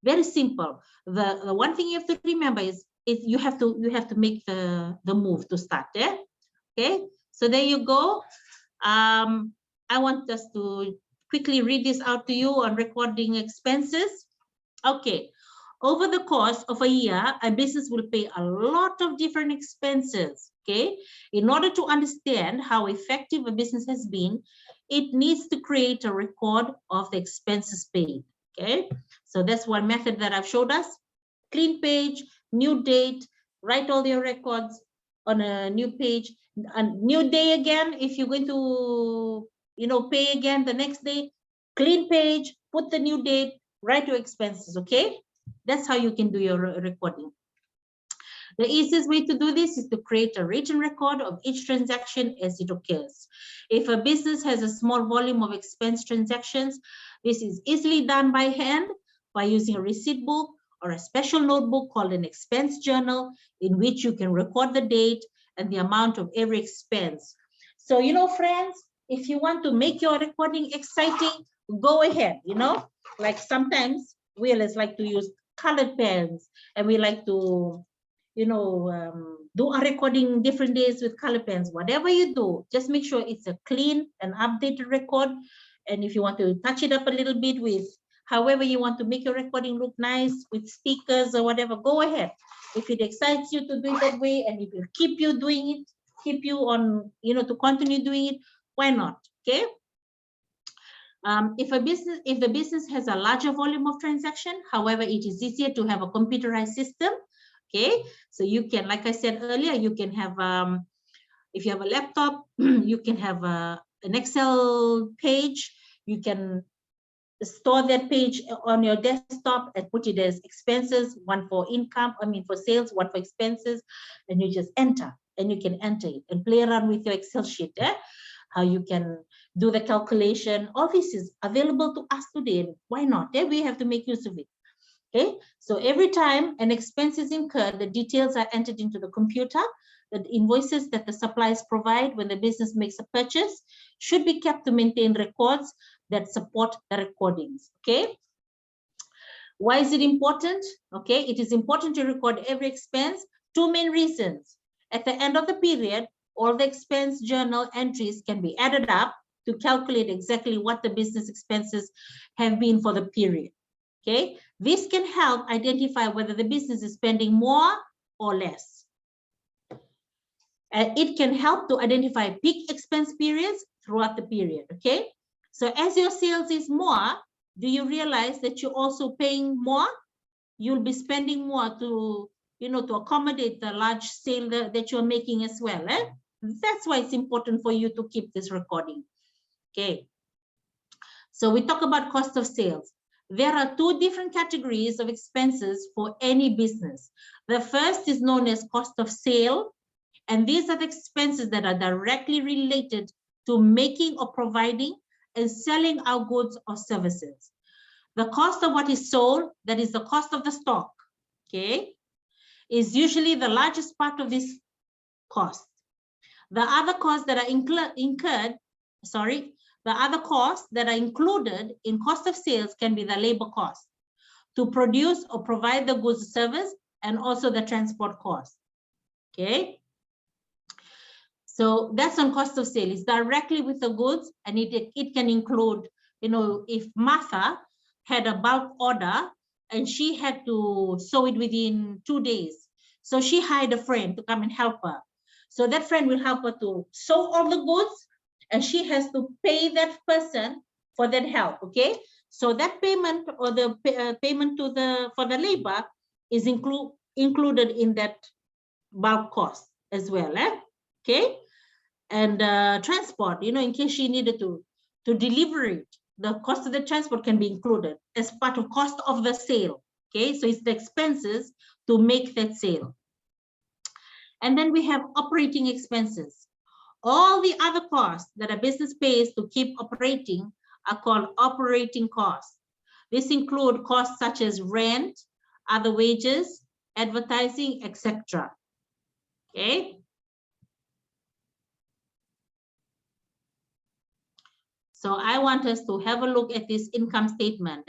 Speaker 1: very simple. The one thing you have to remember is you have to make the move to start. Okay, so there you go. I want us to quickly read this out to you on recording expenses. Okay, over the course of a year, a business will pay a lot of different expenses. Okay, in order to understand how effective a business has been, it needs to create a record of the expenses paid. Okay, so that's one method that I've showed us. Clean page, new date, write all your records on a new page, a new day again. If you're going to, pay again the next day, clean page, put the new date, write your expenses. Okay, that's how you can do your recording. The easiest way to do this is to create a written record of each transaction as it occurs. If a business has a small volume of expense transactions, this is easily done by hand by using a receipt book or a special notebook called an expense journal, in which you can record the date and the amount of every expense. So, you know, friends, if you want to make your recording exciting, go ahead, you know, like sometimes we always like to use colored pens and we like to, you know, do a recording different days with color pens. Whatever you do, just make sure it's a clean and updated record. And if you want to touch it up a little bit with however you want to make your recording look nice with stickers or whatever, go ahead. If it excites you to do it that way and it will keep you doing it, keep you on, you know, to continue doing it, why not? Okay. If the business has a larger volume of transaction, however, it is easier to have a computerized system. Okay, so you can, like I said earlier, you can have, if you have a laptop, you can have an Excel page. You can store that page on your desktop and put it as expenses, one for income, for sales, one for expenses, and you just enter, and you can enter it and play around with your Excel sheet. How you can do the calculation. All this is available to us today. Why not? We have to make use of it. Okay, so every time an expense is incurred, the details are entered into the computer. The invoices that the suppliers provide when the business makes a purchase should be kept to maintain records that support the recordings. Okay, why is it important? Okay, it is important to record every expense. Two main reasons. At the end of the period, all the expense journal entries can be added up to calculate exactly what the business expenses have been for the period. Okay, this can help identify whether the business is spending more or less. It can help to identify peak expense periods throughout the period. Okay, so as your sales is more, do you realize that you're also paying more? You'll be spending more to, you know, to accommodate the large sale that you're making as well. That's why it's important for you to keep this recording. Okay, so we talk about cost of sales. There are two different categories of expenses for any business. The first is known as cost of sale, and these are the expenses that are directly related to making or providing and selling our goods or services. The cost of what is sold, that is the cost of the stock, okay, is usually the largest part of this cost. The other costs that are included in cost of sales can be the labor cost to produce or provide the goods or service, and also the transport cost. Okay, so that's on cost of sale. It's directly with the goods, and it can include, you know, if Martha had a bulk order and she had to sew it within 2 days, so she hired a friend to come and help her. So that friend will help her to sew all the goods, and she has to pay that person for that help. Okay, so that payment, or the payment to for the labor, is included in that bulk cost as well. Okay, and transport, you know, in case she needed to deliver it, the cost of the transport can be included as part of cost of the sale. Okay, so it's the expenses to make that sale. And then we have operating expenses. All the other costs that a business pays to keep operating are called operating costs. This include costs such as rent, other wages, advertising, etc. Okay. So I want us to have a look at this income statement,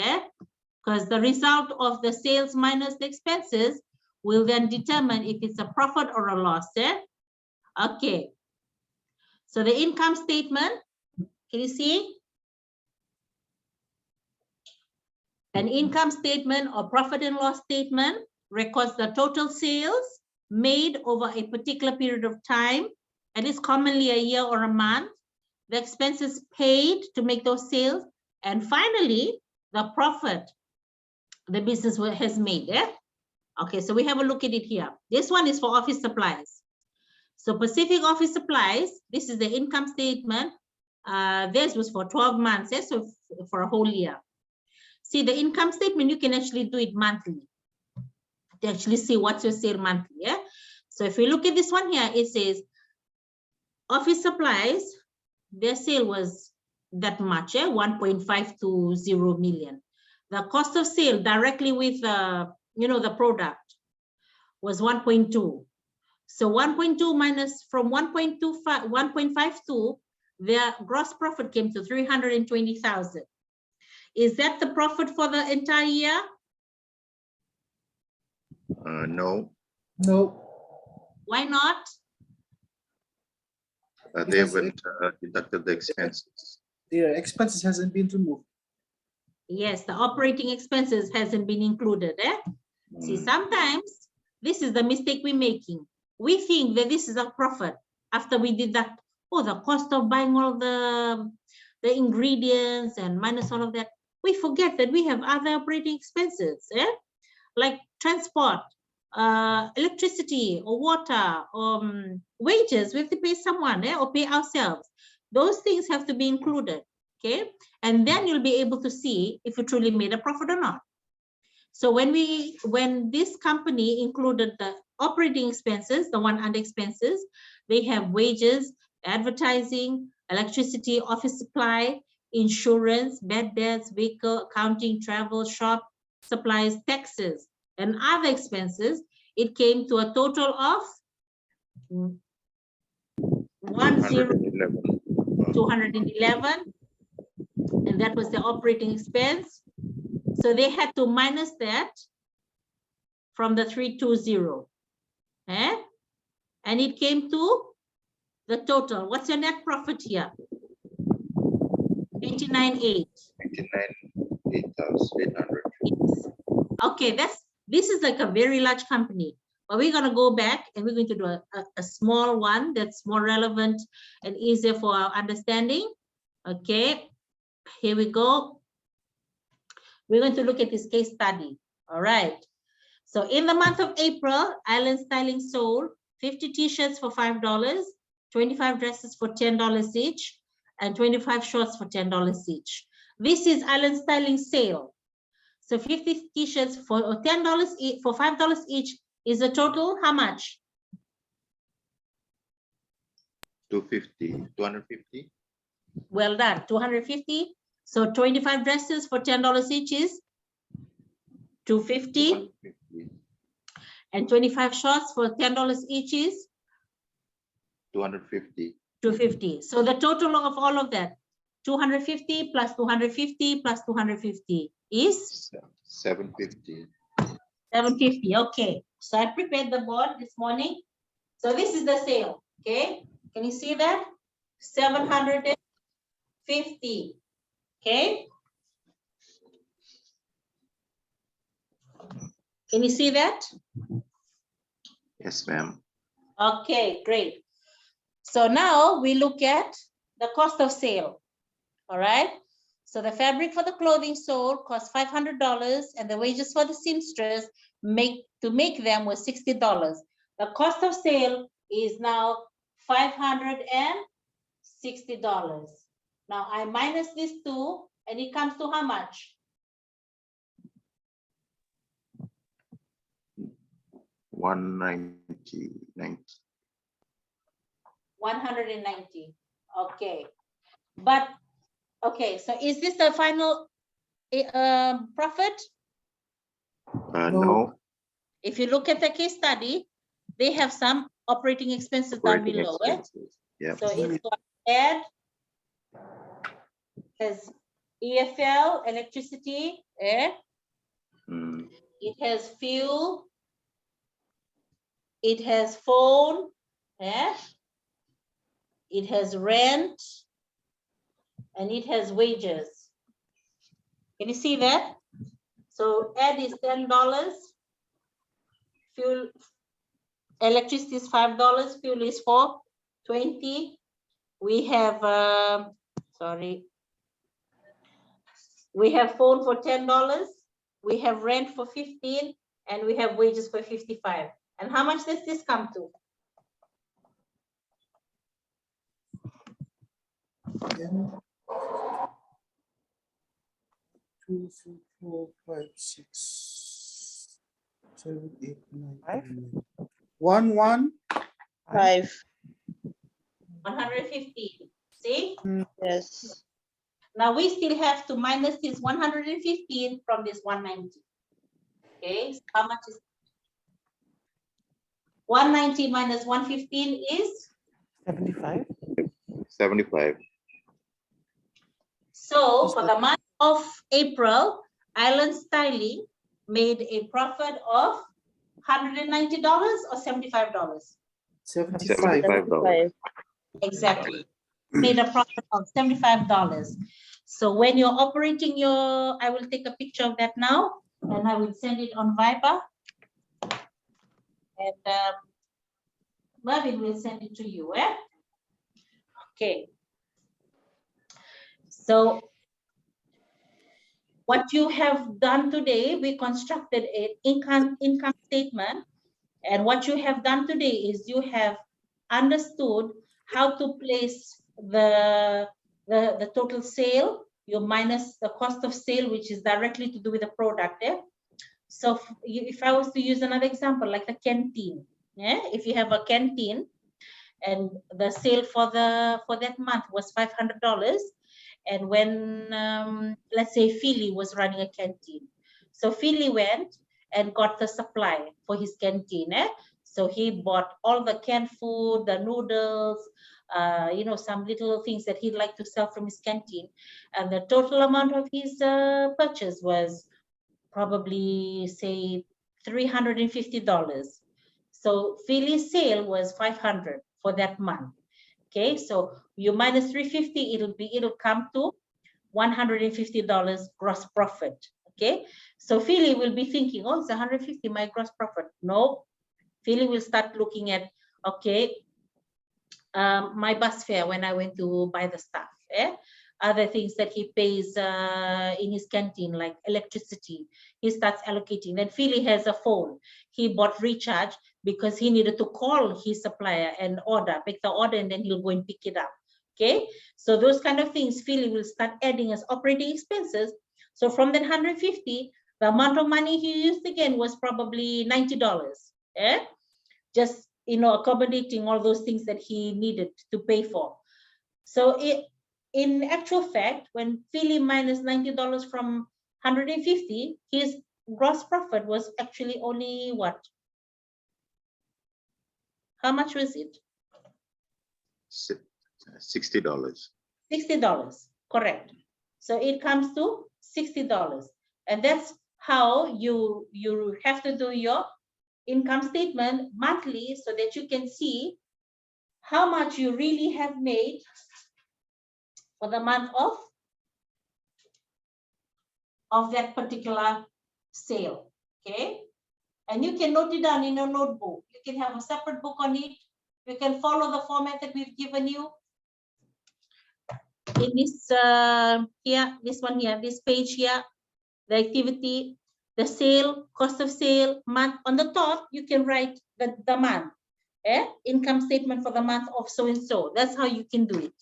Speaker 1: because the result of the sales minus the expenses will then determine if it's a profit or a loss. Okay. So the income statement, can you see? An income statement or profit and loss statement records the total sales made over a particular period of time, and it's commonly a year or a month, the expenses paid to make those sales, and finally, the profit the business has made. Okay, so we have a look at it here. This one is for office supplies. So Pacific Office Supplies, this is the income statement. This was for 12 months, so for a whole year. See, the income statement, you can actually do it monthly to actually see what's your sale monthly. So if we look at this one here, it says office supplies, their sale was that much, 1.520 million. The cost of sale directly with the product was 1.2. So 1.2 minus from 1.52, their gross profit came to 320,000. Is that the profit for the entire year?
Speaker 7: No,
Speaker 4: No,
Speaker 1: Why not?
Speaker 7: they
Speaker 4: Because
Speaker 7: haven't deducted the expenses.
Speaker 4: their expenses hasn't been removed.
Speaker 1: Yes, the operating expenses hasn't been included. See,
Speaker 7: Mm.
Speaker 1: sometimes this is the mistake we're making. We think that this is a profit after we deduct, the cost of buying all the ingredients and minus all of that. We forget that we have other operating expenses, like transport, electricity or water, wages. We have to pay someone, or pay ourselves. Those things have to be included, okay? And then you'll be able to see if you truly made a profit or not. So when this company included the operating expenses, the one under expenses, they have wages, advertising, electricity, office supply, insurance, bad debts, vehicle, accounting, travel, shop, supplies, taxes, and other expenses. It came to a total of 211, and that was the operating expense. So they had to minus that from the 320, and it came to the total. What's your net profit here? 89,800.
Speaker 7: 89,800.
Speaker 1: Okay, this is like a very large company, but we're gonna go back and we're going to do a small one that's more relevant and easier for our understanding. Okay, here we go. We're going to look at this case study. All right. So in the month of April, Island Styling sold 50 t-shirts for $5, 25 dresses for $10 each, and 25 shorts for $10 each. This is Island Styling sale. So 50 t-shirts for $10 each, for $5 each is a total how much?
Speaker 7: 250.
Speaker 1: Well done, 250. So 25 dresses for $10 each is 250.
Speaker 7: 250.
Speaker 1: And 25 shorts for $10 each is
Speaker 7: 250.
Speaker 1: 250. So the total of all of that, 250 plus 250 plus 250 is
Speaker 7: 750.
Speaker 1: 750. Okay. So I prepared the board this morning. So this is the sale. Okay. Can you see that? 750. Okay. Can you see that?
Speaker 7: Yes, ma'am.
Speaker 1: Okay, great. So now we look at the cost of sale. All right. So the fabric for the clothing sold cost $500, and the wages for the seamstress to make them was $60. The cost of sale is now $560. Now I minus these two, and it comes to how much?
Speaker 7: 190.
Speaker 1: 190. Okay. But okay, so is this the final profit?
Speaker 7: No.
Speaker 1: If you look at the case study, they have some operating expenses down
Speaker 7: Operating
Speaker 1: below.
Speaker 7: expenses. Yeah.
Speaker 1: So it's got add, has EFL, electricity,
Speaker 7: Mm.
Speaker 1: it has fuel, it has phone, it has rent, and it has wages. Can you see that? So add is $10, fuel, electricity is $5, fuel is $4.20. We have we have phone for $10, we have rent for $15, and we have wages for $55. And how much does this come to?
Speaker 4: Then 2, 3, 4, 5, 6, 7, 8, 9, 10, 11. 115.
Speaker 1: 115. See?
Speaker 8: Yes.
Speaker 1: Now we still have to minus this 115 from this 190. Okay, so how much is 190 minus 115 is?
Speaker 3: 75.
Speaker 7: 75.
Speaker 1: So for the month of April, Island Styling made a profit of $190 or $75?
Speaker 4: 75.
Speaker 7: $75.
Speaker 1: Exactly. Made a profit of $75. So when you're operating your, I will take a picture of that now and I will send it on Viber. And Marvin will send it to you. Okay. So what you have done today, we constructed an income statement. And what you have done today is you have understood how to place the total sale, you minus the cost of sale, which is directly to do with the product. So if I was to use another example, like the canteen, if you have a canteen and the sale for that month was $500, and when let's say Philly was running a canteen, so Philly went and got the supply for his canteen. So he bought all the canned food, the noodles, some little things that he'd like to sell from his canteen, and the total amount of his purchase was probably say $350. So Philly's sale was $500 for that month. Okay, so you minus 350, it'll come to $150 gross profit. Okay, so Philly will be thinking, oh, it's 150 my gross profit. No, Philly will start looking at, okay, my bus fare when I went to buy the stuff. Other things that he pays in his canteen, like electricity, he starts allocating. Then Philly has a phone. He bought recharge because he needed to call his supplier and make the order, and then he'll go and pick it up. Okay, so those kind of things Philly will start adding as operating expenses. So from that 150, the amount of money he used again was probably $90. Just accommodating all those things that he needed to pay for. So in actual fact, when Philly minus $90 from 150, his gross profit was actually only what? How much was it?
Speaker 7: $60.
Speaker 1: $60, correct. So it comes to $60. And that's how you have to do your income statement monthly, so that you can see how much you really have made for the month of that particular sale. Okay, and you can note it down in your notebook. You can have a separate book on it. You can follow the format that we've given you in this here, this one here, this page here, the activity, the sale, cost of sale, month. On the top, you can write the month, income statement for the month of so and so. That's how you can do it.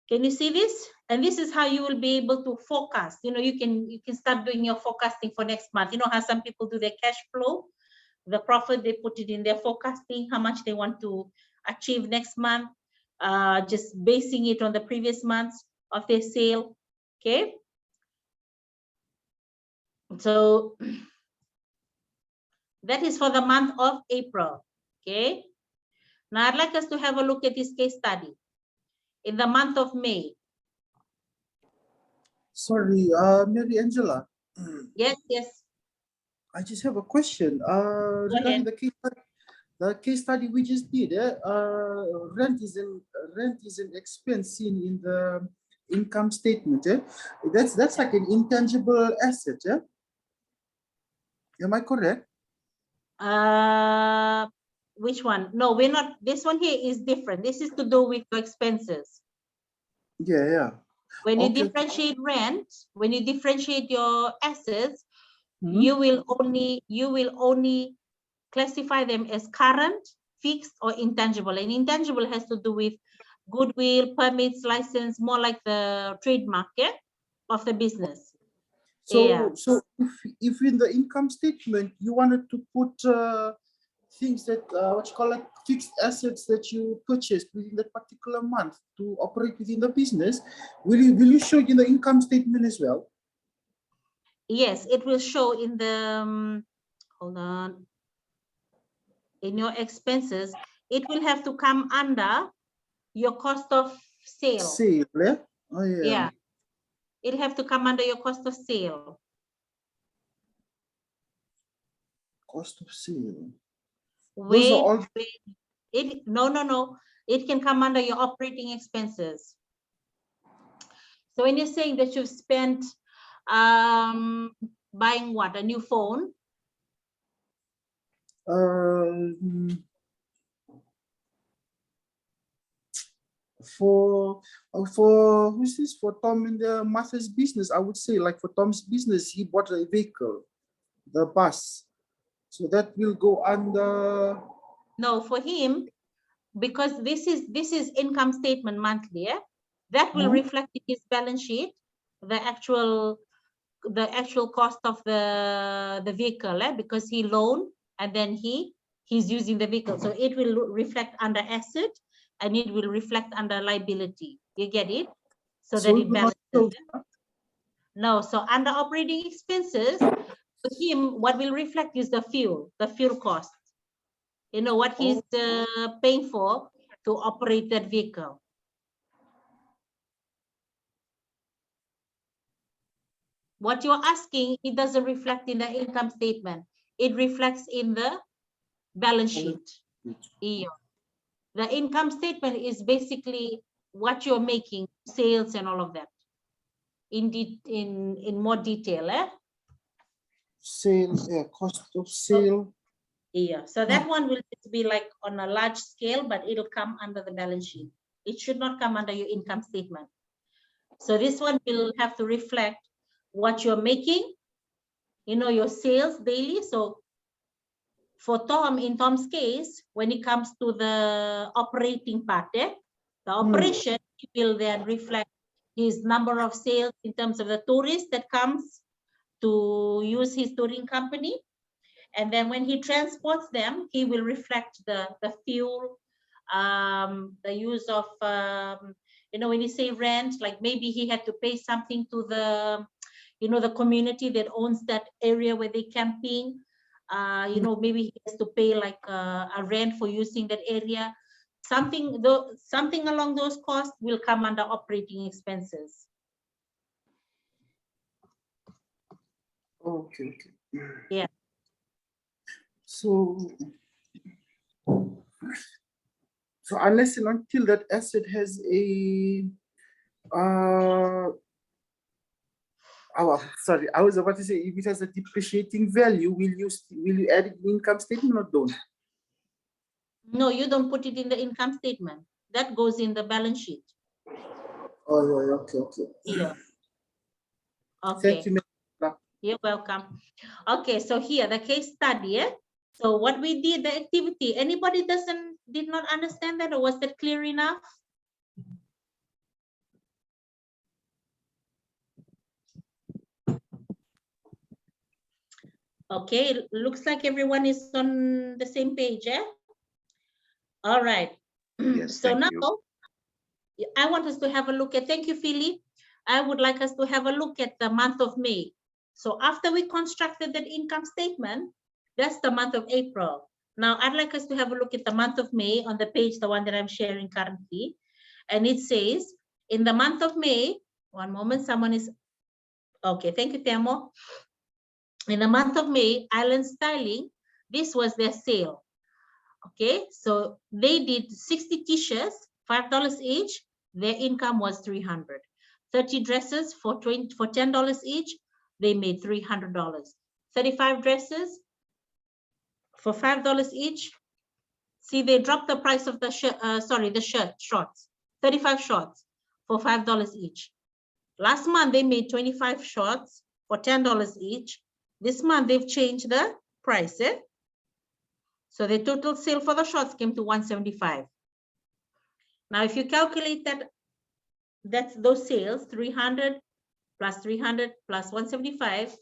Speaker 1: Can you see this? And this is how you will be able to forecast. You can start doing your forecasting for next month. You know how some people do their cash flow, the profit, they put it in their forecasting, how much they want to achieve next month, just basing it on the previous months of their sale. Okay. So that is for the month of April. Okay. Now I'd like us to have a look at this case study in the month of May.
Speaker 4: Sorry, Mary Angela.
Speaker 1: Yes, yes.
Speaker 4: I just have a question. Regarding the case study we just did, rent is an expense seen in the income statement. That's like an intangible asset. Am I correct?
Speaker 1: Which one? No, we're not. This one here is different. This is to do with your expenses.
Speaker 4: Yeah.
Speaker 1: When you differentiate rent, when you differentiate your assets, you will only classify them as current, fixed, or intangible. And intangible has to do with goodwill, permits, license, more like the trademark of the business.
Speaker 4: So,
Speaker 1: Yeah.
Speaker 4: so if in the income statement you wanted to put things that what you call like fixed assets that you purchased within that particular month to operate within the business, will you show it in the income statement as well?
Speaker 1: Yes, it will show in the hold on, in your expenses. It will have to come under your cost of sale.
Speaker 4: Sale, yeah? Oh yeah.
Speaker 1: Yeah, it'll have to come under your cost of sale.
Speaker 4: Cost of sale.
Speaker 1: Wait,
Speaker 4: Those are all.
Speaker 1: wait. No. It can come under your operating expenses. So when you're saying that you've spent buying what, a new phone?
Speaker 4: For who's this? For Tom and the Martha's business, I would say, like for Tom's business, he bought a vehicle, the bus. So that will go under.
Speaker 1: No, for him, because this is income statement monthly, yeah? That will reflect in his balance sheet the actual cost of the vehicle, because he loaned and then he's using the vehicle. So it will reflect under asset and it will reflect under liability. You get it? So that it balances. No, so under operating expenses, for him, what will reflect is the fuel cost. You know, what he's paying for to operate that vehicle. What you're asking, it doesn't reflect in the income statement. It reflects in the balance sheet. Yeah. The income statement is basically what you're making, sales and all of that. In more detail,
Speaker 4: Sale, yeah, cost of sale.
Speaker 1: Yeah, so that one will be like on a large scale, but it'll come under the balance sheet. It should not come under your income statement. So this one will have to reflect what you're making, you know, your sales daily. So for Tom, in Tom's case, when it comes to the operating part, the operation will then reflect his number of sales in terms of the tourists that comes to use his touring company. And then when he transports them, he will reflect the fuel, the use of, you know, when you say rent, like maybe he had to pay something to the, you know, the community that owns that area where they're camping. You know, maybe he has to pay like a rent for using that area. Something along those costs will come under operating expenses.
Speaker 4: Okay.
Speaker 1: Yeah.
Speaker 4: So unless and until that asset has a sorry, I was about to say, if it has a depreciating value, will you add it in income statement or don't?
Speaker 1: No, you don't put it in the income statement. That goes in the balance sheet.
Speaker 4: Oh, yeah, okay.
Speaker 1: Yeah. Okay.
Speaker 4: Thank you.
Speaker 1: You're welcome. Okay, so here the case study. So what we did, the activity. Anybody did not understand that, or was that clear enough? Okay, it looks like everyone is on the same page, All right.
Speaker 7: Yes,
Speaker 1: so
Speaker 7: thank
Speaker 1: now
Speaker 7: you.
Speaker 1: I want us to have a look at, thank you, Philly. I would like us to have a look at the month of May. So after we constructed that income statement, that's the month of April. Now I'd like us to have a look at the month of May on the page, the one that I'm sharing currently. And it says, in the month of May, one moment, someone is, okay, thank you, Temo. In the month of May, Island Styling, this was their sale. Okay, so they did 60 t-shirts, $5 each. Their income was $300. 30 dresses for $10 each. They made $300. 35 dresses for $5 each. See, they dropped the price of the shirt. The shorts. 35 shorts for $5 each. Last month they made 25 shorts for $10 each. This month they've changed the price. So the total sale for the shorts came to $175. Now, if you calculate that, that's those sales, 300 plus 300 plus 175,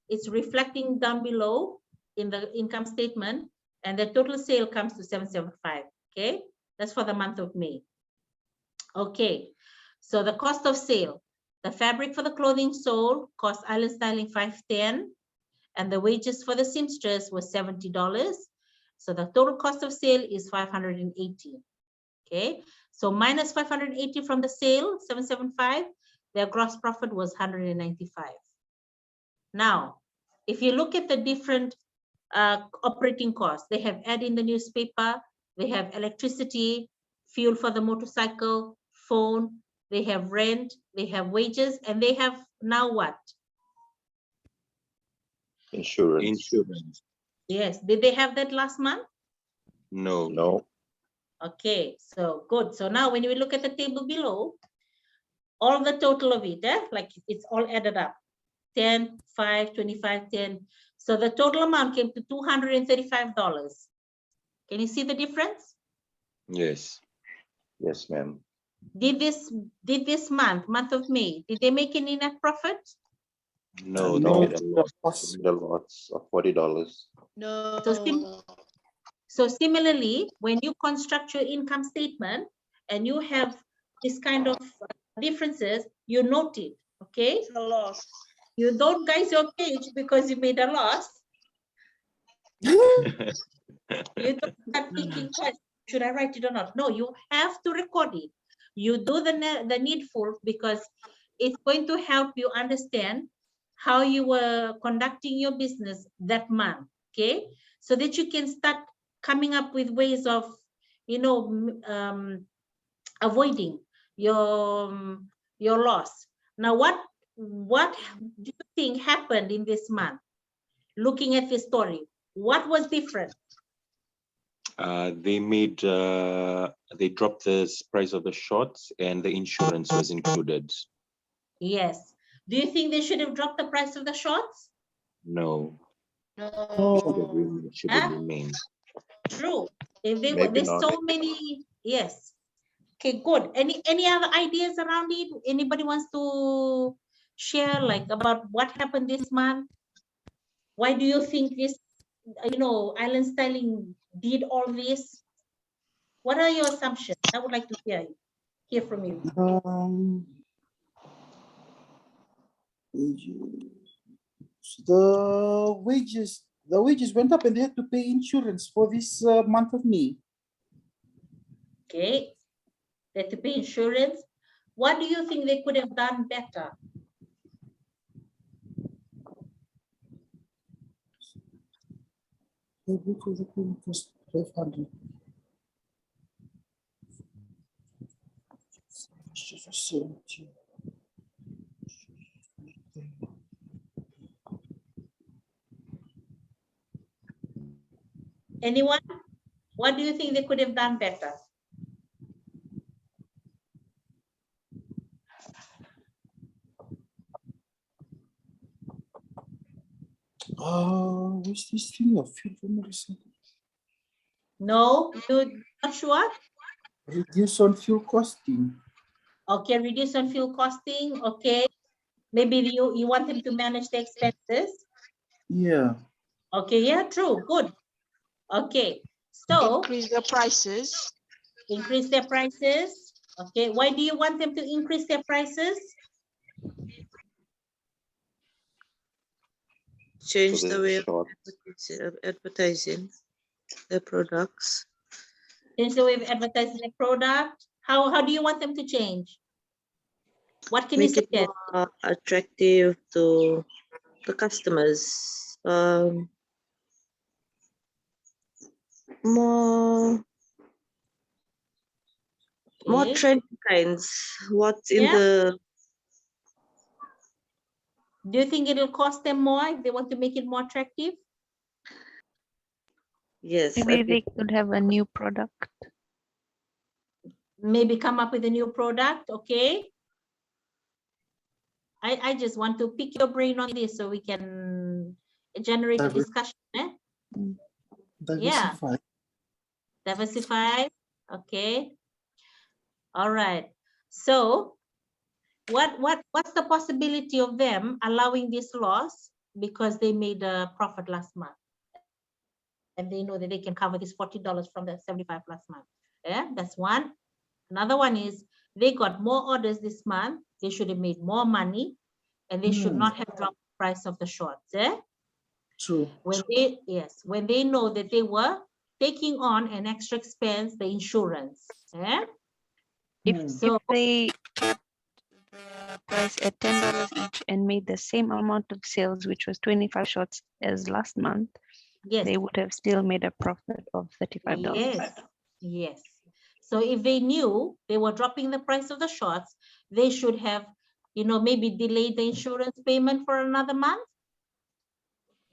Speaker 1: it's reflecting down below in the income statement, and the total sale comes to 775. Okay, that's for the month of May. Okay, so the cost of sale, the fabric for the clothing sold cost Island Styling 510, and the wages for the seamstress was $70. So the total cost of sale is 580. Okay, so minus 580 from the sale, 775, their gross profit was 195. Now, if you look at the different operating costs, they have ad in the newspaper, they have electricity, fuel for the motorcycle, phone, they have rent, they have wages, and they have now what?
Speaker 7: Insurance.
Speaker 5: Insurance.
Speaker 1: Yes, did they have that last month?
Speaker 5: No.
Speaker 7: No.
Speaker 1: Okay, so good. So now when you look at the table below, all the total of it, like it's all added up, 10, 5, 25, 10. So the total amount came to $235. Can you see the difference?
Speaker 5: Yes.
Speaker 7: Yes, ma'am.
Speaker 1: Did this month of May, did they make any net profit?
Speaker 5: No,
Speaker 7: No,
Speaker 5: they made a loss.
Speaker 7: the lots of $40.
Speaker 8: No.
Speaker 1: So similarly, when you construct your income statement and you have this kind of differences, you note it, okay?
Speaker 8: It's a loss.
Speaker 1: You don't guys your page because you made a loss. You don't start thinking twice, should I write it or not? No, you have to record it. You do the needful because it's going to help you understand how you were conducting your business that month, okay? So that you can start coming up with ways of, avoiding your loss. Now, what do you think happened in this month? Looking at this story, what was different?
Speaker 5: They dropped the price of the shorts and the insurance was included.
Speaker 1: Yes. Do you think they should have dropped the price of the shorts?
Speaker 5: No.
Speaker 8: No.
Speaker 5: Should have remained.
Speaker 1: True. If they
Speaker 7: Maybe
Speaker 1: there's
Speaker 7: not.
Speaker 1: so many, yes. Okay, good. Any other ideas around it? Anybody wants to share like about what happened this month? Why do you think this, Island Styling did all this? What are your assumptions? I would like to hear from you.
Speaker 4: The wages went up and they had to pay insurance for this month of May.
Speaker 1: Okay, they had to pay insurance. What do you think they could have done better?
Speaker 4: Cost 500.
Speaker 1: Anyone? What do you think they could have done better?
Speaker 4: What's this thing of fuel for motorcycle?
Speaker 1: No, you're not sure?
Speaker 4: Reduce on fuel costing.
Speaker 1: Okay, reduce on fuel costing. Okay, maybe you want them to manage the expenses.
Speaker 4: Yeah.
Speaker 1: Okay, yeah, true, good. Okay, so
Speaker 8: increase the prices.
Speaker 1: Increase their prices. Okay, why do you want them to increase their prices?
Speaker 9: Change
Speaker 7: So
Speaker 9: the
Speaker 7: the
Speaker 9: way
Speaker 7: short.
Speaker 9: of advertising the products.
Speaker 1: Change the way of advertising the product. How do you want them to change? What can you
Speaker 9: Make it
Speaker 1: suggest?
Speaker 9: more attractive to the customers. More
Speaker 1: Okay.
Speaker 9: trendy kinds. What's in
Speaker 1: Yeah.
Speaker 9: the
Speaker 1: Do you think it'll cost them more if they want to make it more attractive?
Speaker 9: yes?
Speaker 6: Maybe they could have a new product.
Speaker 1: Maybe come up with a new product, okay? I just want to pick your brain on this so we can generate a discussion. Yeah.
Speaker 4: Diversify.
Speaker 1: Diversify, okay. All right. So what's the possibility of them allowing this loss because they made a profit last month? And they know that they can cover this $40 from the 75 last month. Yeah, that's one. Another one is they got more orders this month. They should have made more money, and they should not have dropped the price of the shorts. Yeah.
Speaker 4: True.
Speaker 1: When they know that they were taking on an extra expense, the insurance. Yeah.
Speaker 6: If they kept the price at $10 each and made the same amount of sales, which was 25 shots as last month,
Speaker 1: yes,
Speaker 6: they would have still made a profit of $35.
Speaker 1: Yes, yes. So if they knew they were dropping the price of the shots, they should have, maybe delayed the insurance payment for another month.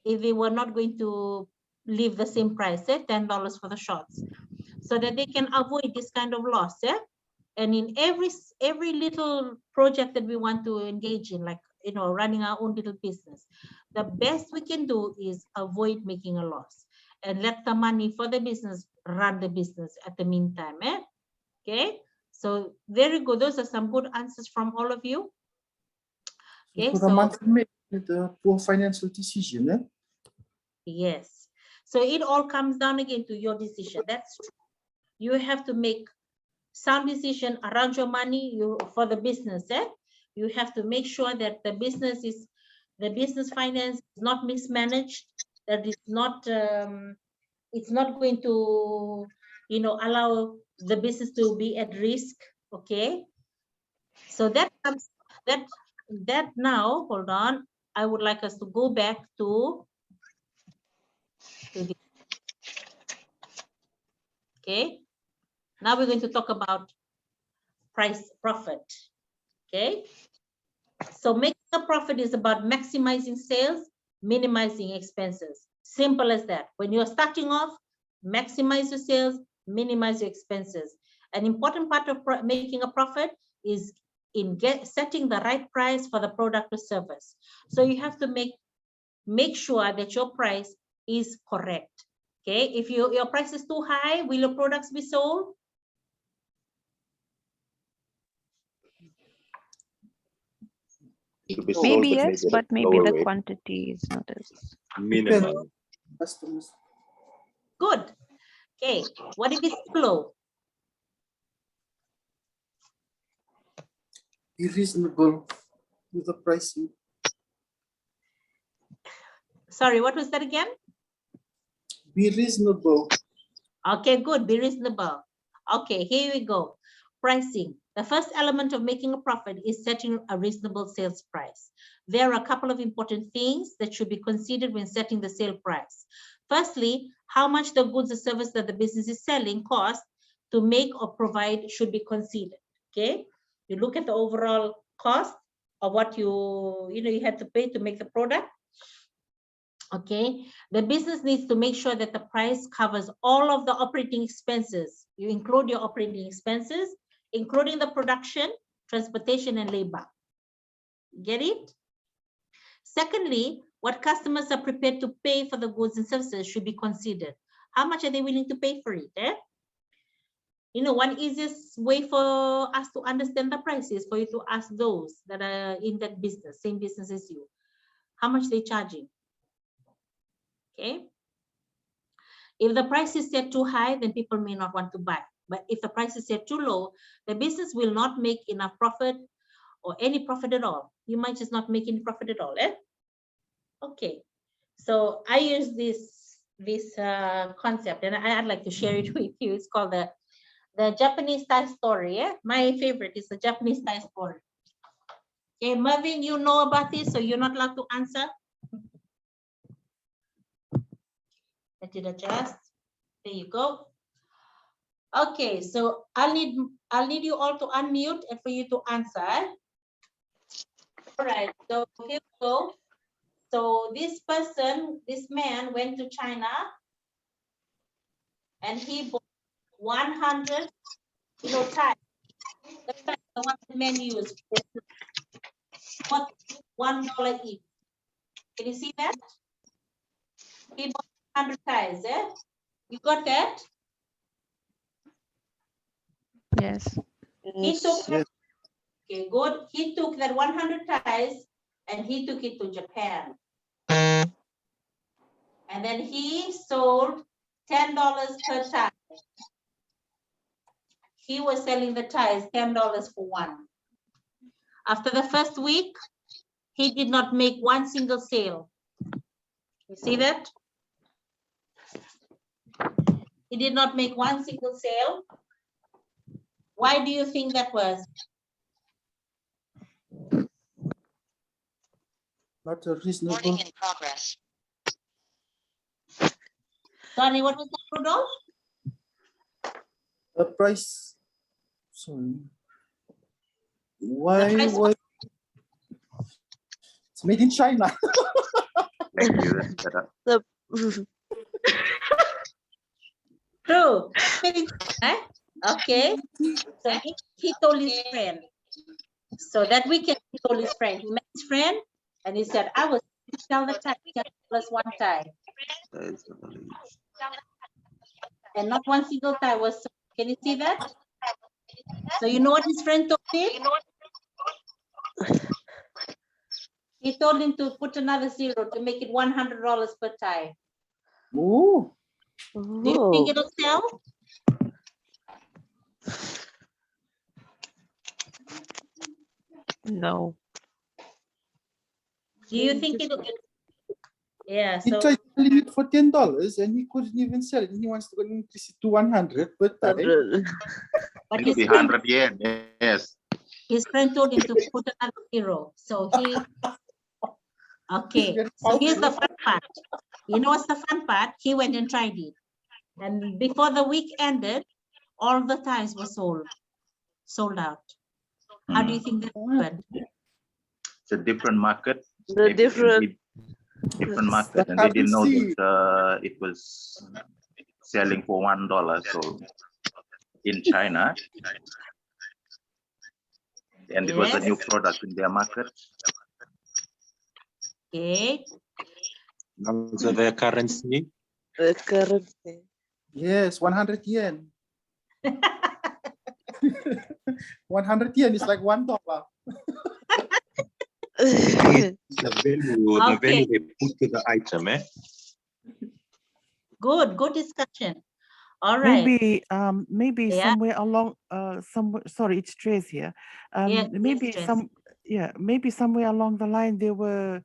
Speaker 1: If they were not going to leave the same price, $10 for the shots, so that they can avoid this kind of loss. And in every little project that we want to engage in, like, running our own little business, the best we can do is avoid making a loss and let the money for the business run the business at the meantime. Okay, so very good. Those are some good answers from all of you. Okay,
Speaker 4: for the monthly make the poor financial decision.
Speaker 1: Yes. So it all comes down again to your decision. That's true. You have to make sound decision around your money for the business. You have to make sure that the business finance is not mismanaged, that it's not going to allow the business to be at risk. Okay, so that now, hold on, I would like us to go back to the, okay, now we're going to talk about profit. Okay, so making a profit is about maximizing sales, minimizing expenses. Simple as that. When you're starting off, maximize your sales, minimize your expenses. An important part of making a profit is in setting the right price for the product or service. So you have to make sure that your price is correct. Okay, if your price is too high, will your products be sold?
Speaker 6: Maybe yes, but maybe the quantity is not as
Speaker 5: minimal.
Speaker 4: Customers.
Speaker 1: Good. Okay, what if it's too low?
Speaker 4: Be reasonable with the pricing.
Speaker 1: Sorry, what was that again?
Speaker 4: Be reasonable.
Speaker 1: Okay, good. Be reasonable. Okay, here we go. Pricing. The first element of making a profit is setting a reasonable sales price. There are a couple of important things that should be considered when setting the sale price. Firstly, how much the goods or service that the business is selling cost to make or provide should be considered. Okay, you look at the overall cost of what you had to pay to make the product. Okay, the business needs to make sure that the price covers all of the operating expenses. You include your operating expenses, including the production, transportation, and labor. Get it? Secondly, what customers are prepared to pay for the goods and services should be considered. How much are they willing to pay for it? One easiest way for us to understand the price is for you to ask those that are in that business, same business as you, how much they're charging. Okay. If the price is set too high, then people may not want to buy. But if the price is set too low, the business will not make enough profit or any profit at all. You might just not make any profit at all. Okay. So I use this concept, and I'd like to share it with you. It's called the Japanese style story. My favorite is the Japanese style story. Okay, Mervin, you know about this, so you're not allowed to answer. Let it adjust. There you go. Okay, so I'll need you all to unmute and for you to answer. All right, so here we go. So this man went to China and he bought 100 ties. The one the man used. Bought $1 each. Can you see that? He bought 100 ties. You got that?
Speaker 6: Yes.
Speaker 1: He took Okay, good. He took that 100 ties and he took it to Japan. And then he sold $10 per tie. He was selling the ties $10 for one. After the first week, he did not make one single sale. You see that? He did not make one single sale. Why do you think that was?
Speaker 4: Not a reasonable.
Speaker 8: Recording in progress.
Speaker 1: Sorry, what was that, Rudolph?
Speaker 4: The price. Sorry. Why?
Speaker 1: price-
Speaker 4: Why? It's made in China.
Speaker 7: Thank you. That's better.
Speaker 1: True. Eh? Okay. So he told his friend. So that weekend he told his friend. He met his friend and he said, I was sell the tie plus one tie. And not one single tie was sold. Can you see that? So you know what his friend told him? He told him to put another zero to make it $100 per tie.
Speaker 4: Oh.
Speaker 1: Do you think it'll sell?
Speaker 6: No.
Speaker 1: Do you think it'll? Yeah.
Speaker 4: He
Speaker 1: So
Speaker 4: tried selling it for $10 and he couldn't even sell it. He wants to increase it to 100 per time.
Speaker 1: but
Speaker 7: It'll
Speaker 1: his
Speaker 7: be
Speaker 1: friend,
Speaker 7: 100 yen. Yes.
Speaker 1: his friend told him to put another zero. So he. Okay.
Speaker 4: Very
Speaker 1: So here's the
Speaker 4: powerful.
Speaker 1: fun part. You know what's the fun part? He went and tried it, and before the week ended, all the ties were sold out. How do you think that happened?
Speaker 7: It's a different market.
Speaker 9: The
Speaker 7: Maybe
Speaker 9: different.
Speaker 7: different market, and they didn't know that it was selling for $1. So in China, and it was a new
Speaker 1: Yes.
Speaker 7: product in their market.
Speaker 1: Okay.
Speaker 5: Also their currency.
Speaker 9: The currency.
Speaker 4: Yes, 100 yen. 100 yen is like $1.
Speaker 5: The value
Speaker 1: Okay.
Speaker 5: they put to the item, eh?
Speaker 1: Good discussion. All right.
Speaker 3: Maybe
Speaker 1: Yeah.
Speaker 3: somewhere along somewhere, sorry, it's Trace here.
Speaker 1: Yes,
Speaker 3: Maybe
Speaker 1: Trace.
Speaker 3: maybe somewhere along the line there were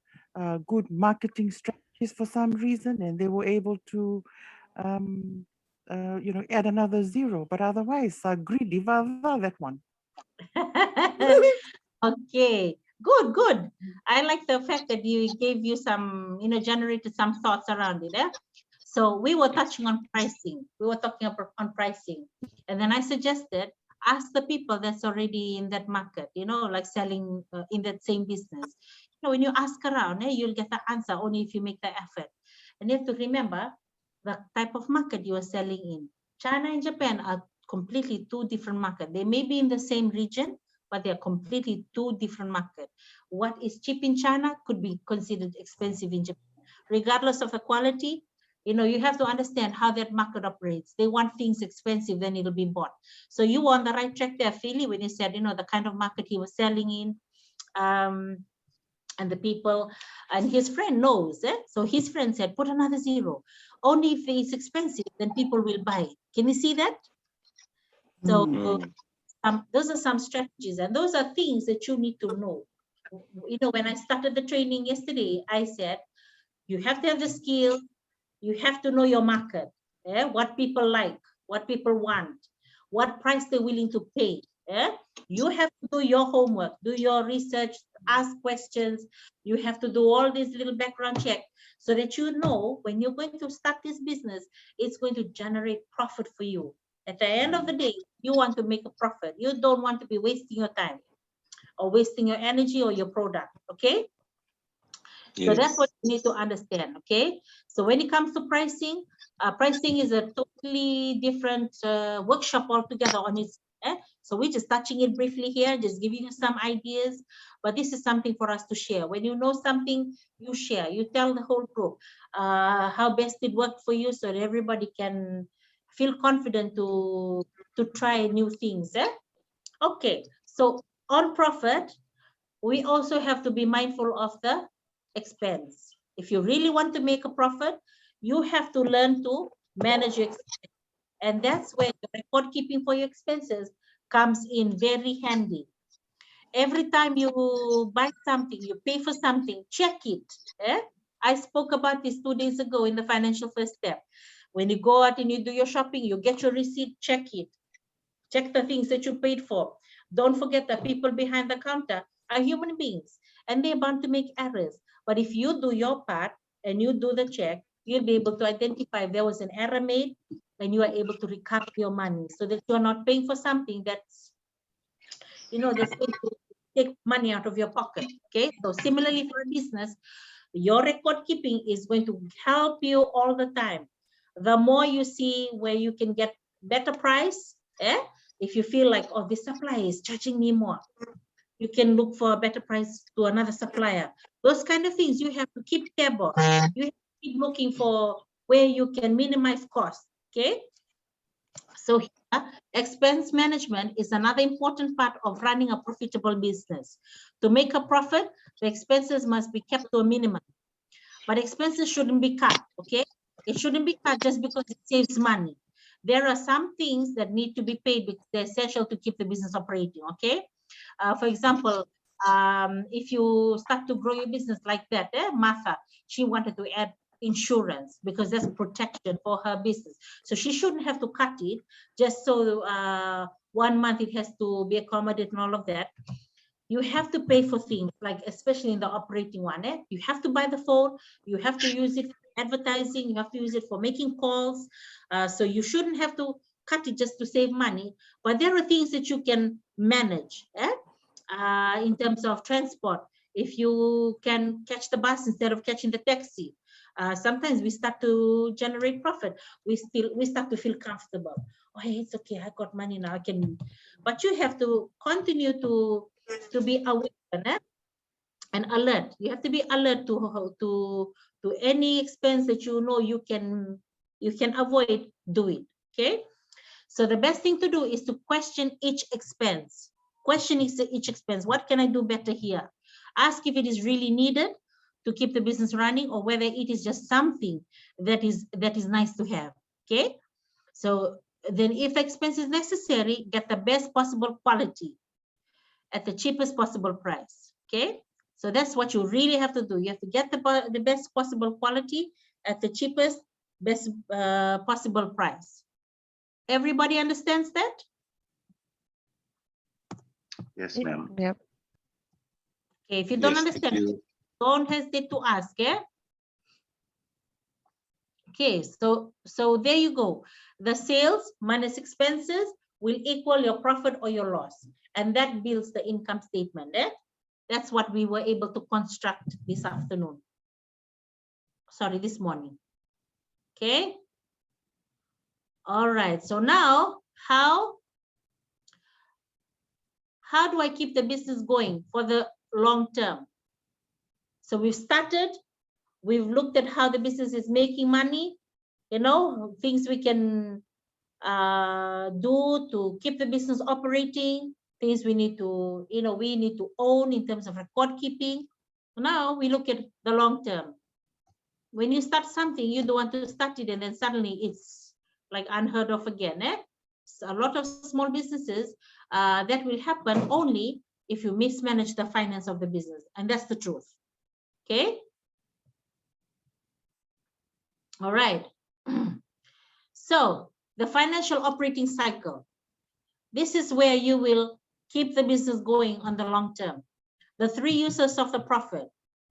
Speaker 3: good marketing strategies for some reason, and they were able to add another zero, but otherwise greedy that one.
Speaker 1: Okay, good. I like the fact that you gave you some, generated some thoughts around it. So we were touching on pricing. We were talking about on pricing. And then I suggested, ask the people that's already in that market, like selling in that same business. When you ask around, you'll get the answer only if you make the effort. And you have to remember the type of market you are selling in. China and Japan are completely two different markets. They may be in the same region, but they're completely two different markets. What is cheap in China could be considered expensive in Japan. Regardless of the quality, you have to understand how that market operates. They want things expensive, then it'll be bought. So you were on the right track there, Philly, when you said, the kind of market he was selling in, and the people, and his friend knows. So his friend said, put another zero. Only if it's expensive, then people will buy it. Can you see that? So those are some strategies, and those are things that you need to know. When I started the training yesterday, I said, you have to have the skill, you have to know your market, what people like, what people want, what price they're willing to pay. You have to do your homework, do your research, ask questions. You have to do all this little background check so that when you're going to start this business, it's going to generate profit for you. At the end of the day, you want to make a profit. You don't want to be wasting your time or wasting your energy or your product, okay? Yes. So that's what you need to understand, okay? So when it comes to pricing, pricing is a totally different workshop altogether on its. So we're just touching it briefly here, just giving you some ideas, but this is something for us to share. When you know something, you share, you tell the whole group how best it worked for you so that everybody can feel confident to try new things. Okay, so on profit, we also have to be mindful of the expense. If you really want to make a profit, you have to learn to manage your expenses. And that's where the record keeping for your expenses comes in very handy. Every time you buy something, you pay for something, check it. I spoke about this 2 days ago in the financial first step. When you go out and you do your shopping, you get your receipt, check it. Check the things that you paid for. Don't forget that people behind the counter are human beings and they're bound to make errors. But if you do your part and you do the check, you'll be able to identify if there was an error made and you are able to recover your money so that you're not paying for something that's, that's going to take money out of your pocket. Okay. So similarly for a business, your record keeping is going to help you all the time. The more you see where you can get better price, if you feel like, oh, this supplier is charging me more, you can look for a better price to another supplier. Those kind of things you have to keep tab on. You have to keep looking for where you can minimize costs. Okay. So here, expense management is another important part of running a profitable business. To make a profit, the expenses must be kept to a minimum. But expenses shouldn't be cut, okay? It shouldn't be cut just because it saves money. There are some things that need to be paid because they're essential to keep the business operating, okay? For example, if you start to grow your business like that, Martha, she wanted to add insurance because that's protection for her business. So she shouldn't have to cut it just so 1 month it has to be accommodated and all of that. You have to pay for things like, especially in the operating one, you have to buy the phone, you have to use it for advertising, you have to use it for making calls. So you shouldn't have to cut it just to save money, but there are things that you can manage in terms of transport. If you can catch the bus instead of catching the taxi, sometimes we start to generate profit. We start to feel comfortable. Oh, hey, it's okay, I got money now, I can. But you have to continue to be aware and alert. You have to be alert to any expense that you can avoid doing. Okay. So the best thing to do is to question each expense. Question each expense. What can I do better here? Ask if it is really needed to keep the business running or whether it is just something that is nice to have. Okay. So then if the expense is necessary, get the best possible quality at the cheapest possible price. Okay. So that's what you really have to do. You have to get the best possible quality at the cheapest, best possible price. Everybody understands that?
Speaker 7: Yes, ma'am.
Speaker 6: Yep.
Speaker 1: Okay, if you don't understand, don't hesitate to ask, yeah? Okay, so there you go. The sales minus expenses will equal your profit or your loss. And that builds the income statement. That's what we were able to construct this afternoon. Sorry, this morning. Okay. All right. So now, how do I keep the business going for the long term? So we've started. We've looked at how the business is making money. Things we can do to keep the business operating. Things we need to, we need to own in terms of record keeping. Now we look at the long term. When you start something, you don't want to start it and then suddenly it's like unheard of again. So a lot of small businesses, that will happen only if you mismanage the finance of the business. And that's the truth. Okay. All right. So the financial operating cycle. This is where you will keep the business going on the long term. The 3 uses of the profit.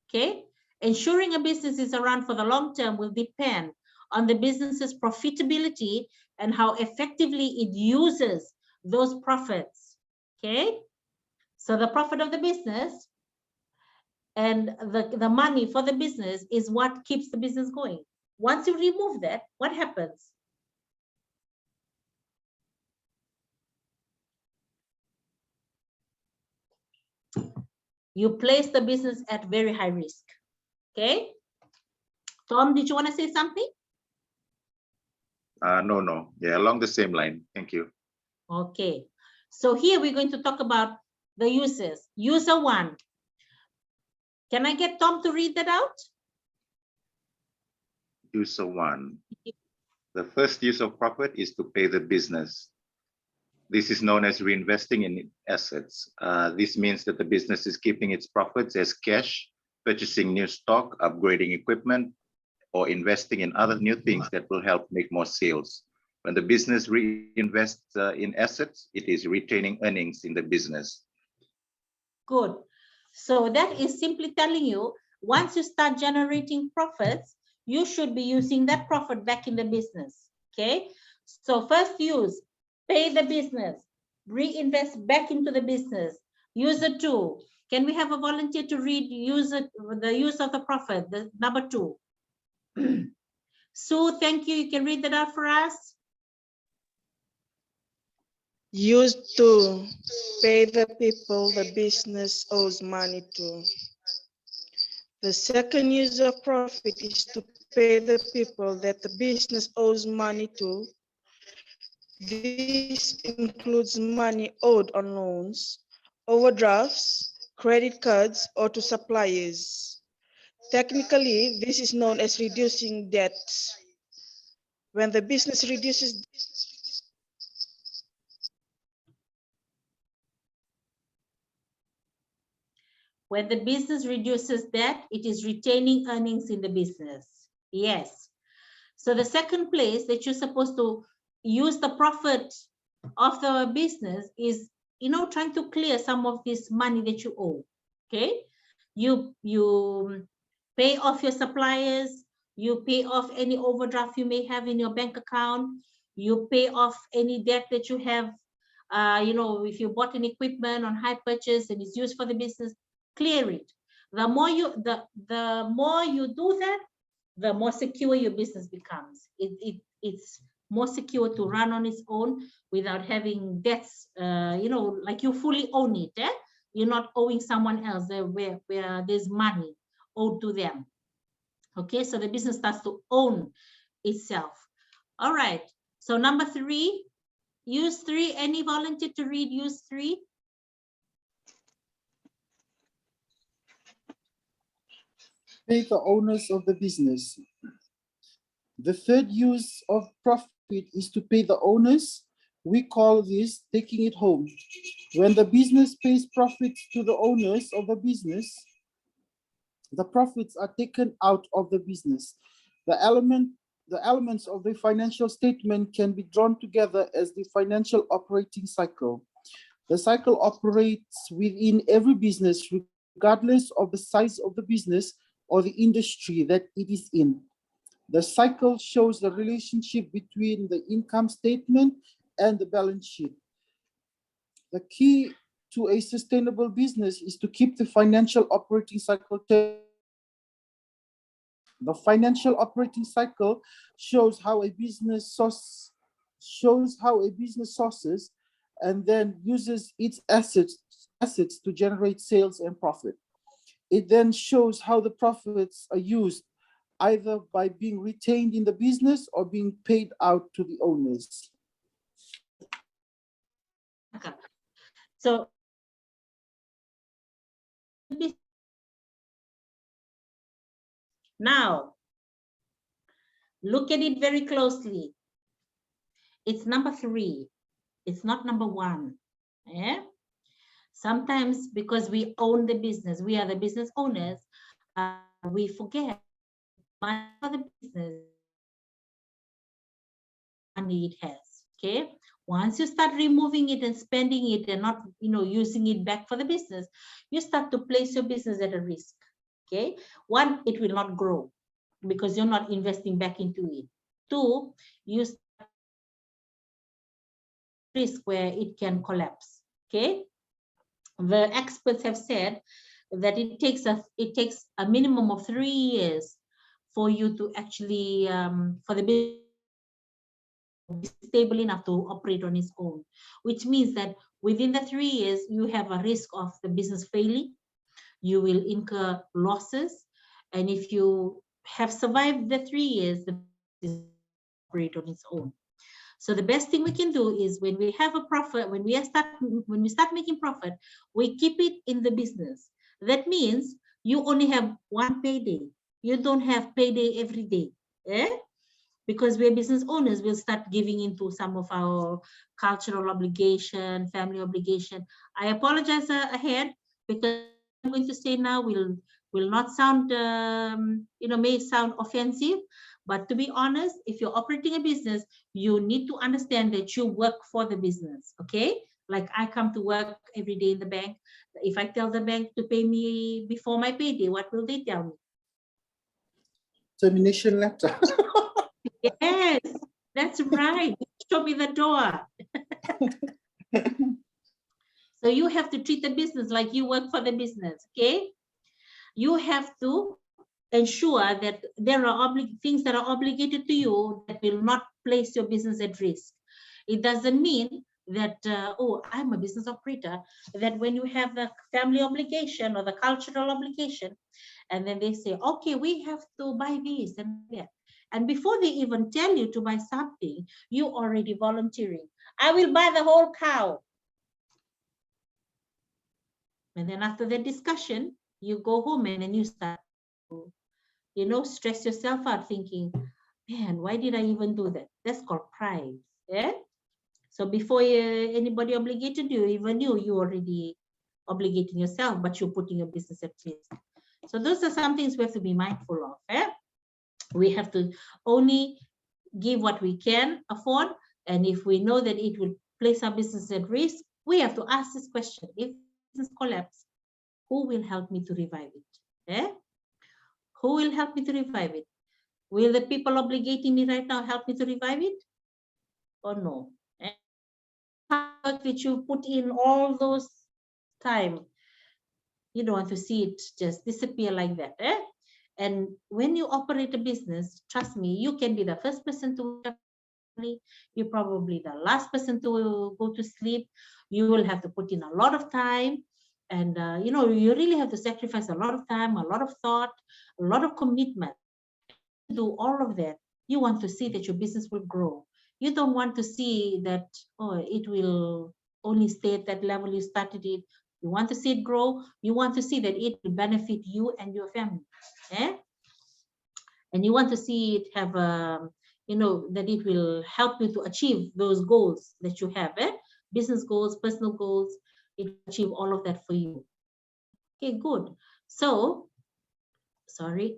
Speaker 1: Okay. Ensuring a business is around for the long term will depend on the business's profitability and how effectively it uses those profits. Okay. So the profit of the business and the money for the business is what keeps the business going. Once you remove that, what happens? You place the business at very high risk. Okay. Tom, did you want to say something?
Speaker 7: No. Yeah, along the same line. Thank you.
Speaker 1: Okay. So here we're going to talk about the uses. User 1. Can I get Tom to read that out?
Speaker 7: User 1. The first use of profit is to pay the business. This is known as reinvesting in assets. This means that the business is keeping its profits as cash, purchasing new stock, upgrading equipment, or investing in other new things that will help make more sales. When the business reinvests in assets, it is retaining earnings in the business.
Speaker 1: Good. So that is simply telling you, once you start generating profits, you should be using that profit back in the business. Okay. So first use, pay the business, reinvest back into the business. User 2. Can we have a volunteer to read the use of the profit, the number 2? Sue, thank you. You can read that out for us.
Speaker 9: Used to pay the people the business owes money to. The second use of profit is to pay the people that the business owes money to. This includes money owed on loans, overdrafts, credit cards, or to suppliers. Technically, this is known as reducing debt. When the business reduces
Speaker 1: When the business reduces debt, it is retaining earnings in the business. Yes. So the second place that you're supposed to use the profit of the business is, trying to clear some of this money that you owe. Okay. You pay off your suppliers, you pay off any overdraft you may have in your bank account, you pay off any debt that you have, if you bought an equipment on hire purchase and it's used for the business, clear it. The more you do that, the more secure your business becomes. It's more secure to run on its own without having debts, like you fully own it. You're not owing someone else where there's money owed to them. Okay, so the business starts to own itself. All right, so number 3, use 3. Any volunteer to read use 3?
Speaker 4: Pay the owners of the business. The third use of profit is to pay the owners. We call this taking it home. When the business pays profits to the owners of the business, the profits are taken out of the business. The elements of the financial statement can be drawn together as the financial operating cycle. The cycle operates within every business, regardless of the size of the business or the industry that it is in. The cycle shows the relationship between the income statement and the balance sheet. The key to a sustainable business is to keep the financial operating cycle. The financial operating cycle shows how a business sources and then uses its assets to generate sales and profit. It then shows how the profits are used, either by being retained in the business or being paid out to the owners.
Speaker 1: Okay. So now look at it very closely. It's number 3. It's not number 1. Yeah. Sometimes because we own the business, we are the business owners, we forget the business money it has. Okay. Once you start removing it and spending it and not, using it back for the business, you start to place your business at a risk. Okay. 1, it will not grow because you're not investing back into it. 2, you start risk where it can collapse. Okay. The experts have said that it takes a minimum of 3 years for you to actually for the business be stable enough to operate on its own, which means that within the 3 years you have a risk of the business failing. You will incur losses, and if you have survived the 3 years, the business operate on its own. So the best thing we can do is when we have a profit, when we start making profit, we keep it in the business. That means you only have one payday. You don't have payday every day. Because we're business owners, we'll start giving into some of our cultural obligation, family obligation. I apologize ahead, because I'm going to say now will not sound, may sound offensive, but to be honest, if you're operating a business, you need to understand that you work for the business, okay? Like I come to work every day in the bank. If I tell the bank to pay me before my payday, what will they tell me?
Speaker 4: Termination letter.
Speaker 1: Yes, that's right. Show me the door. So you have to treat the business like you work for the business, okay? You have to ensure that there are things that are obligated to you that will not place your business at risk. It doesn't mean that, oh, I'm a business operator, that when you have the family obligation or the cultural obligation, and then they say, okay, we have to buy this and that. And before they even tell you to buy something, you already volunteering. I will buy the whole cow. And then after the discussion, you go home and then you start to, stress yourself out thinking, man, why did I even do that? That's called pride. Yeah. So before anybody obligated you, even you already obligating yourself, but you're putting your business at risk. So those are some things we have to be mindful of. We have to only give what we can afford. And if we know that it will place our business at risk, we have to ask this question: if business collapse, who will help me to revive it? Who will help me to revive it? Will the people obligating me right now help me to revive it? Or no? That you put in all those time, you don't want to see it just disappear like that. And when you operate a business, trust me, you can be the first person to you're probably the last person to go to sleep. You will have to put in a lot of time, and you really have to sacrifice a lot of time, a lot of thought, a lot of commitment to do all of that. You want to see that your business will grow. You don't want to see that, oh, it will only stay at that level you started it. You want to see it grow. You want to see that it will benefit you and your family. And you want to see it have that it will help you to achieve those goals that you have, business goals, personal goals. It will achieve all of that for you. Okay, good. So, sorry,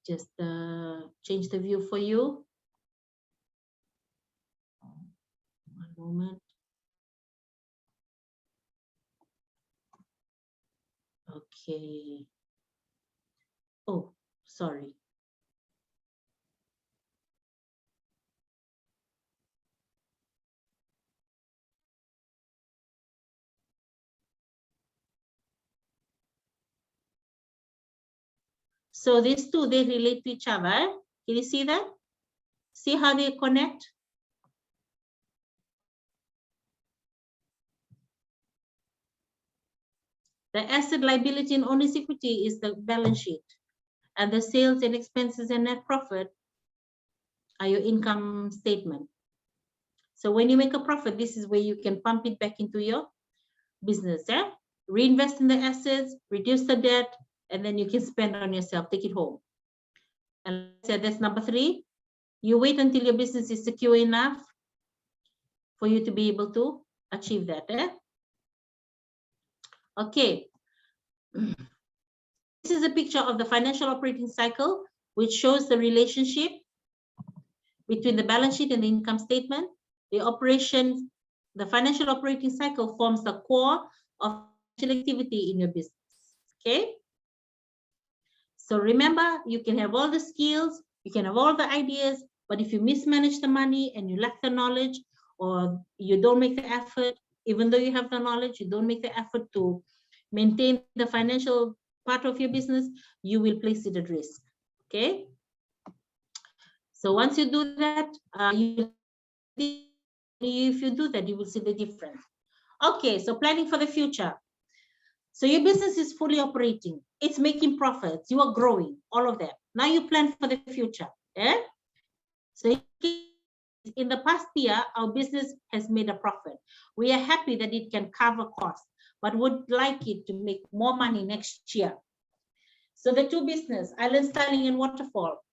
Speaker 1: just change the view for you. One moment. Okay. Oh, sorry. So these two, they relate to each other. Can you see that? See how they connect? The asset, liability, and owner's equity is the balance sheet. And the sales and expenses and net profit are your income statement. So when you make a profit, this is where you can pump it back into your business. Reinvest in the assets, reduce the debt, and then you can spend on yourself, take it home. And I said that's number 3. You wait until your business is secure enough for you to be able to achieve that. Okay. This is a picture of the financial operating cycle, which shows the relationship between the balance sheet and the income statement. The financial operating cycle forms the core of financial activity in your business. Okay. So remember, you can have all the skills, you can have all the ideas, but if you mismanage the money and you lack the knowledge, or you don't make the effort, even though you have the knowledge, you don't make the effort to maintain the financial part of your business, you will place it at risk. Okay. So once you do that, if you do that, you will see the difference. Okay, so planning for the future. So your business is fully operating. It's making profits. You are growing, all of that. Now you plan for the future. So in the past year, our business has made a profit. We are happy that it can cover costs, but would like it to make more money next year. So the two business, Island Styling and Waterfall.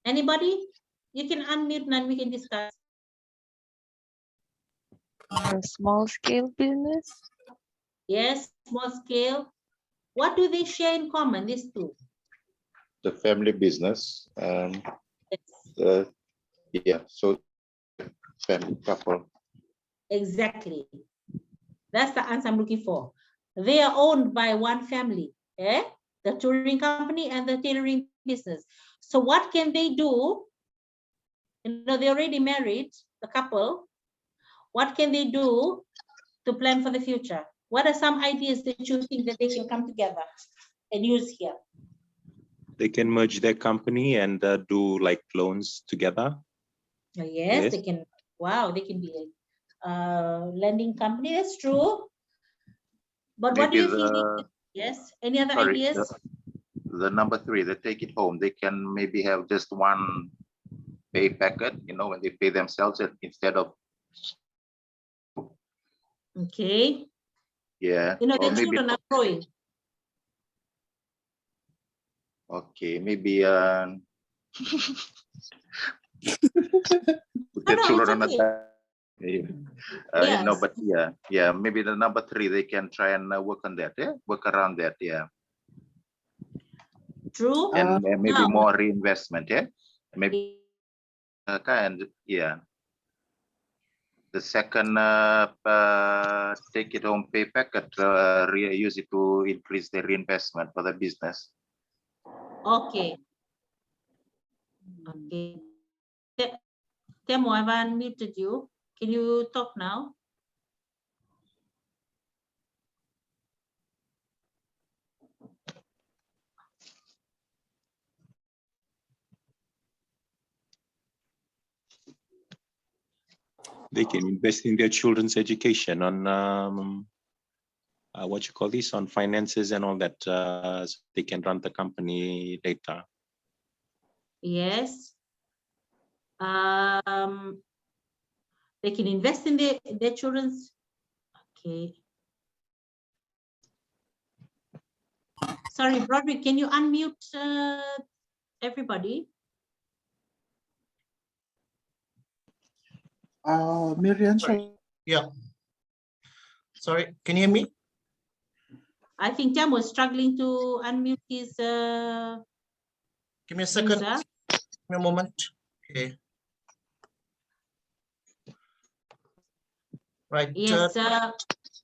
Speaker 1: Anybody? You can unmute and we can discuss.
Speaker 6: A small scale business?
Speaker 1: Yes, small scale. What do they share in common, these two?
Speaker 7: The family business.
Speaker 1: Yes.
Speaker 7: Yeah, so family couple.
Speaker 1: Exactly. That's the answer I'm looking for. They are owned by one family, the touring company and the tailoring business. So what can they do? You know, they're already married, the couple. What can they do to plan for the future? What are some ideas that you think that they can come together and use here?
Speaker 5: They can merge their company and do like loans together.
Speaker 1: Yes, they can. Wow, they can be a lending company. That's true. But what do you think? Yes. Any other ideas?
Speaker 7: The number 3, they take it home. They can maybe have just one pay packet, you know, when they pay themselves instead of.
Speaker 1: Okay.
Speaker 7: Yeah.
Speaker 1: You know, the children are growing.
Speaker 7: Okay, maybe the children
Speaker 1: okay.
Speaker 7: You know, but yeah, maybe the number 3, they can try and work on that, work around that,
Speaker 1: True.
Speaker 7: And maybe more reinvestment, maybe and the second take it home pay packet, use it to increase the reinvestment for the business.
Speaker 1: Okay. Okay. Temo, I've unmuted you. Can you talk now?
Speaker 5: They can invest in their children's education on what you call this, on finances and all that, so they can run the company later.
Speaker 1: Yes. They can invest in their children's. Okay. Sorry, Broderick, can you unmute everybody?
Speaker 4: Marian,
Speaker 2: yeah. Sorry, can you hear me?
Speaker 1: I think Tam was struggling to unmute his.
Speaker 2: Give me a second.
Speaker 1: User.
Speaker 2: Give me a moment. Okay. Right.
Speaker 1: Yes.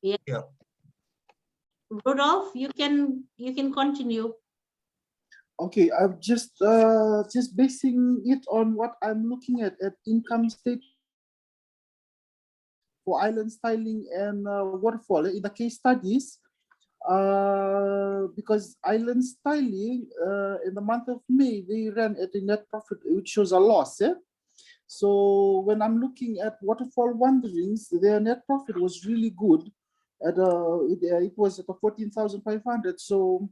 Speaker 1: Yeah. Rudolph, you can continue.
Speaker 4: Okay, I'm just basing it on what I'm looking at income statement for Island Styling and Waterfall in the case studies. Because Island Styling in the month of May, they ran at a net profit, which shows a loss. So when I'm looking at Waterfall Wanderings, their net profit was really good. It was at 14,500. So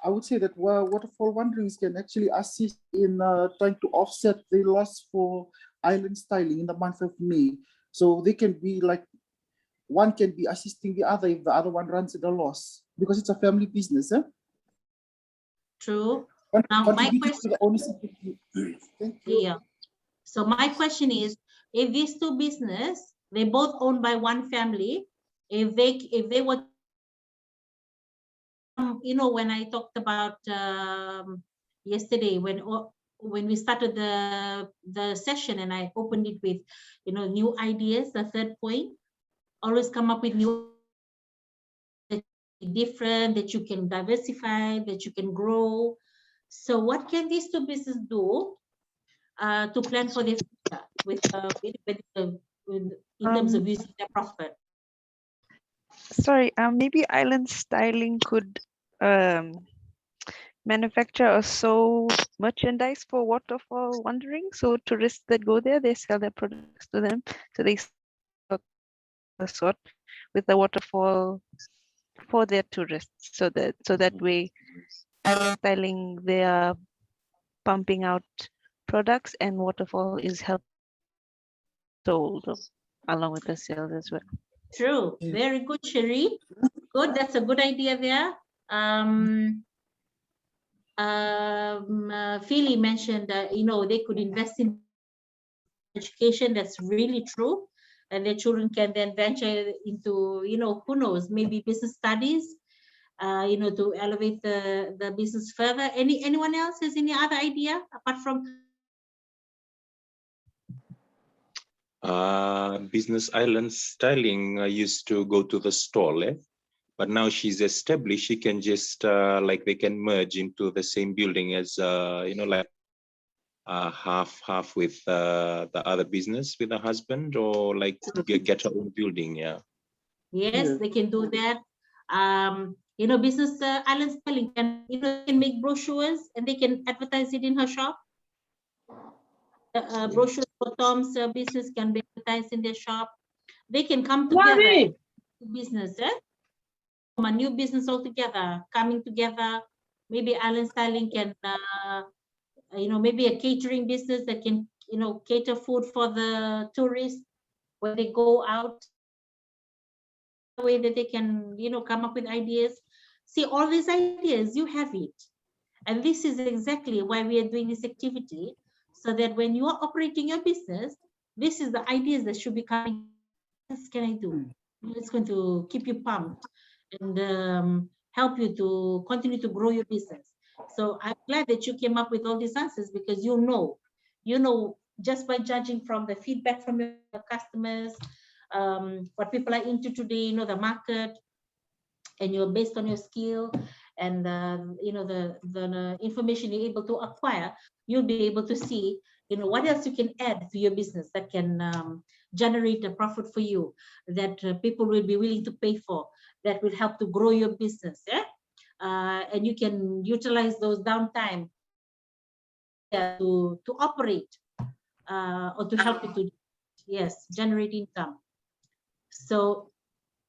Speaker 4: I would say that Waterfall Wanderings can actually assist in trying to offset the loss for Island Styling in the month of May. So they can be like, one can be assisting the other if the other one runs at a loss, because it's a family business.
Speaker 1: True. Now my question.
Speaker 4: Thank you.
Speaker 1: Yeah. So my question is, if these two business, they both owned by one family, if they were, you know, when I talked about yesterday when we started the session and I opened it with, you know, new ideas, the third point, always come up with new, different, that you can diversify, that you can grow. So what can these two businesses do to plan for their future with in terms of using their profit?
Speaker 6: Sorry, maybe Island Styling could manufacture or sew merchandise for Waterfall Wandering. So tourists that go there, they sell their products to them. So they sort with the waterfall for their tourists, so that way Island Styling, they are pumping out products and waterfall is helped sold along with the sales as well.
Speaker 1: True. Very good, Sherry. Good. That's a good idea there. Philly mentioned that, they could invest in education. That's really true. And their children can then venture into, who knows, maybe business studies, to elevate the business further. Anyone else has any other idea apart from?
Speaker 5: Business Island Styling used to go to the stall, but now she's established. She can just like they can merge into the same building as like half with the other business with her husband, or like get her own building. Yeah.
Speaker 1: Yes, they can do that. Business Island Styling can can make brochures and they can advertise it in her shop. Brochures for Tom's business can be advertised in their shop. They can come together. Business, from a new business altogether, coming together. Maybe Island Styling can, maybe a catering business that can, cater food for the tourists when they go out. Way that they can, come up with ideas. See, all these ideas, you have it. And this is exactly why we are doing this activity, so that when you are operating your business, this is the ideas that should be coming. What can I do? It's going to keep you pumped and help you to continue to grow your business. So I'm glad that you came up with all these answers, because you know, just by judging from the feedback from your customers, what people are into today, the market, and you're based on your skill and the information you're able to acquire, you'll be able to see, what else you can add to your business that can generate a profit for you, that people will be willing to pay for, that will help to grow your business. And you can utilize those downtime to operate or to help you to, yes, generate income. So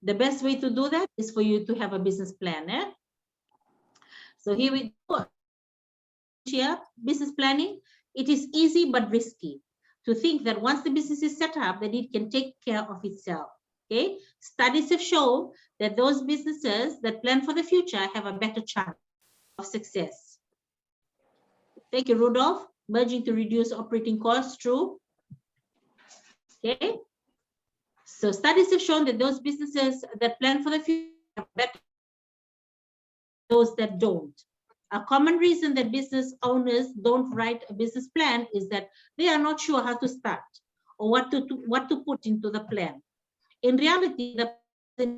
Speaker 1: the best way to do that is for you to have a business plan. So here we go. Here, business planning. It is easy but risky to think that once the business is set up, that it can take care of itself. Okay. Studies have shown that those businesses that plan for the future have a better chance of success. Thank you, Rudolph. Merging to reduce operating costs, true. Okay. So studies have shown that those businesses that plan for the future are better than those that don't. A common reason that business owners don't write a business plan is that they are not sure how to start or what to put into the plan. In reality, the plan is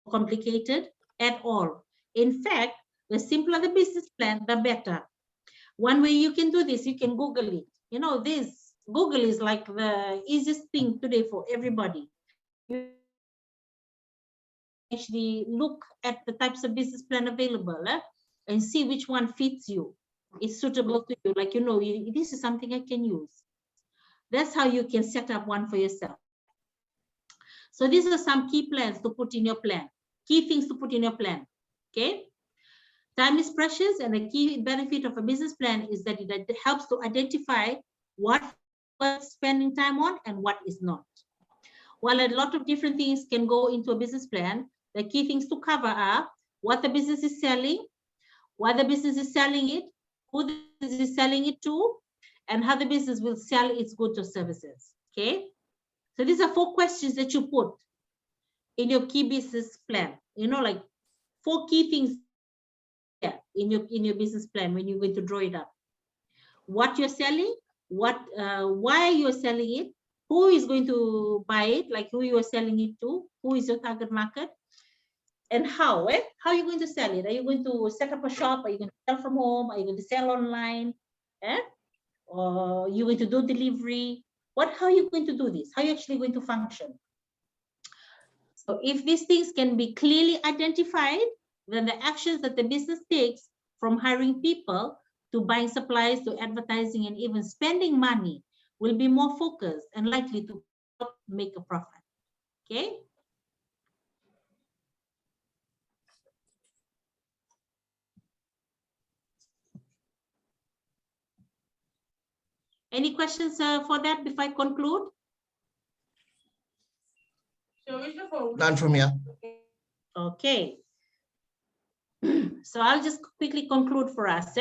Speaker 1: not complicated at all. In fact, the simpler the business plan, the better. One way you can do this, you can Google it. Google is like the easiest thing today for everybody. You actually look at the types of business plan available and see which one fits you, is suitable to you. Like, this is something I can use. That's how you can set up one for yourself. So these are some key plans to put in your plan, key things to put in your plan. Okay. Time is precious, and the key benefit of a business plan is that it helps to identify what worth spending time on and what is not. While a lot of different things can go into a business plan, the key things to cover are what the business is selling, why the business is selling it, who the business is selling it to, and how the business will sell its goods or services. Okay. So these are 4 questions that you put in your key business plan. Like 4 key things in your business plan when you're going to draw it up. What you're selling, why you're selling it, who is going to buy it, like who you are selling it to, who is your target market, and how. How are you going to sell it? Are you going to set up a shop? Are you going to sell from home? Are you going to sell online? Or you're going to do delivery? How are you going to do this? How are you actually going to function? So if these things can be clearly identified, then the actions that the business takes, from hiring people to buying supplies to advertising and even spending money, will be more focused and likely to make a profit. Okay. Any questions for that before I conclude?
Speaker 2: None from here.
Speaker 1: Okay. So I'll just quickly conclude for us.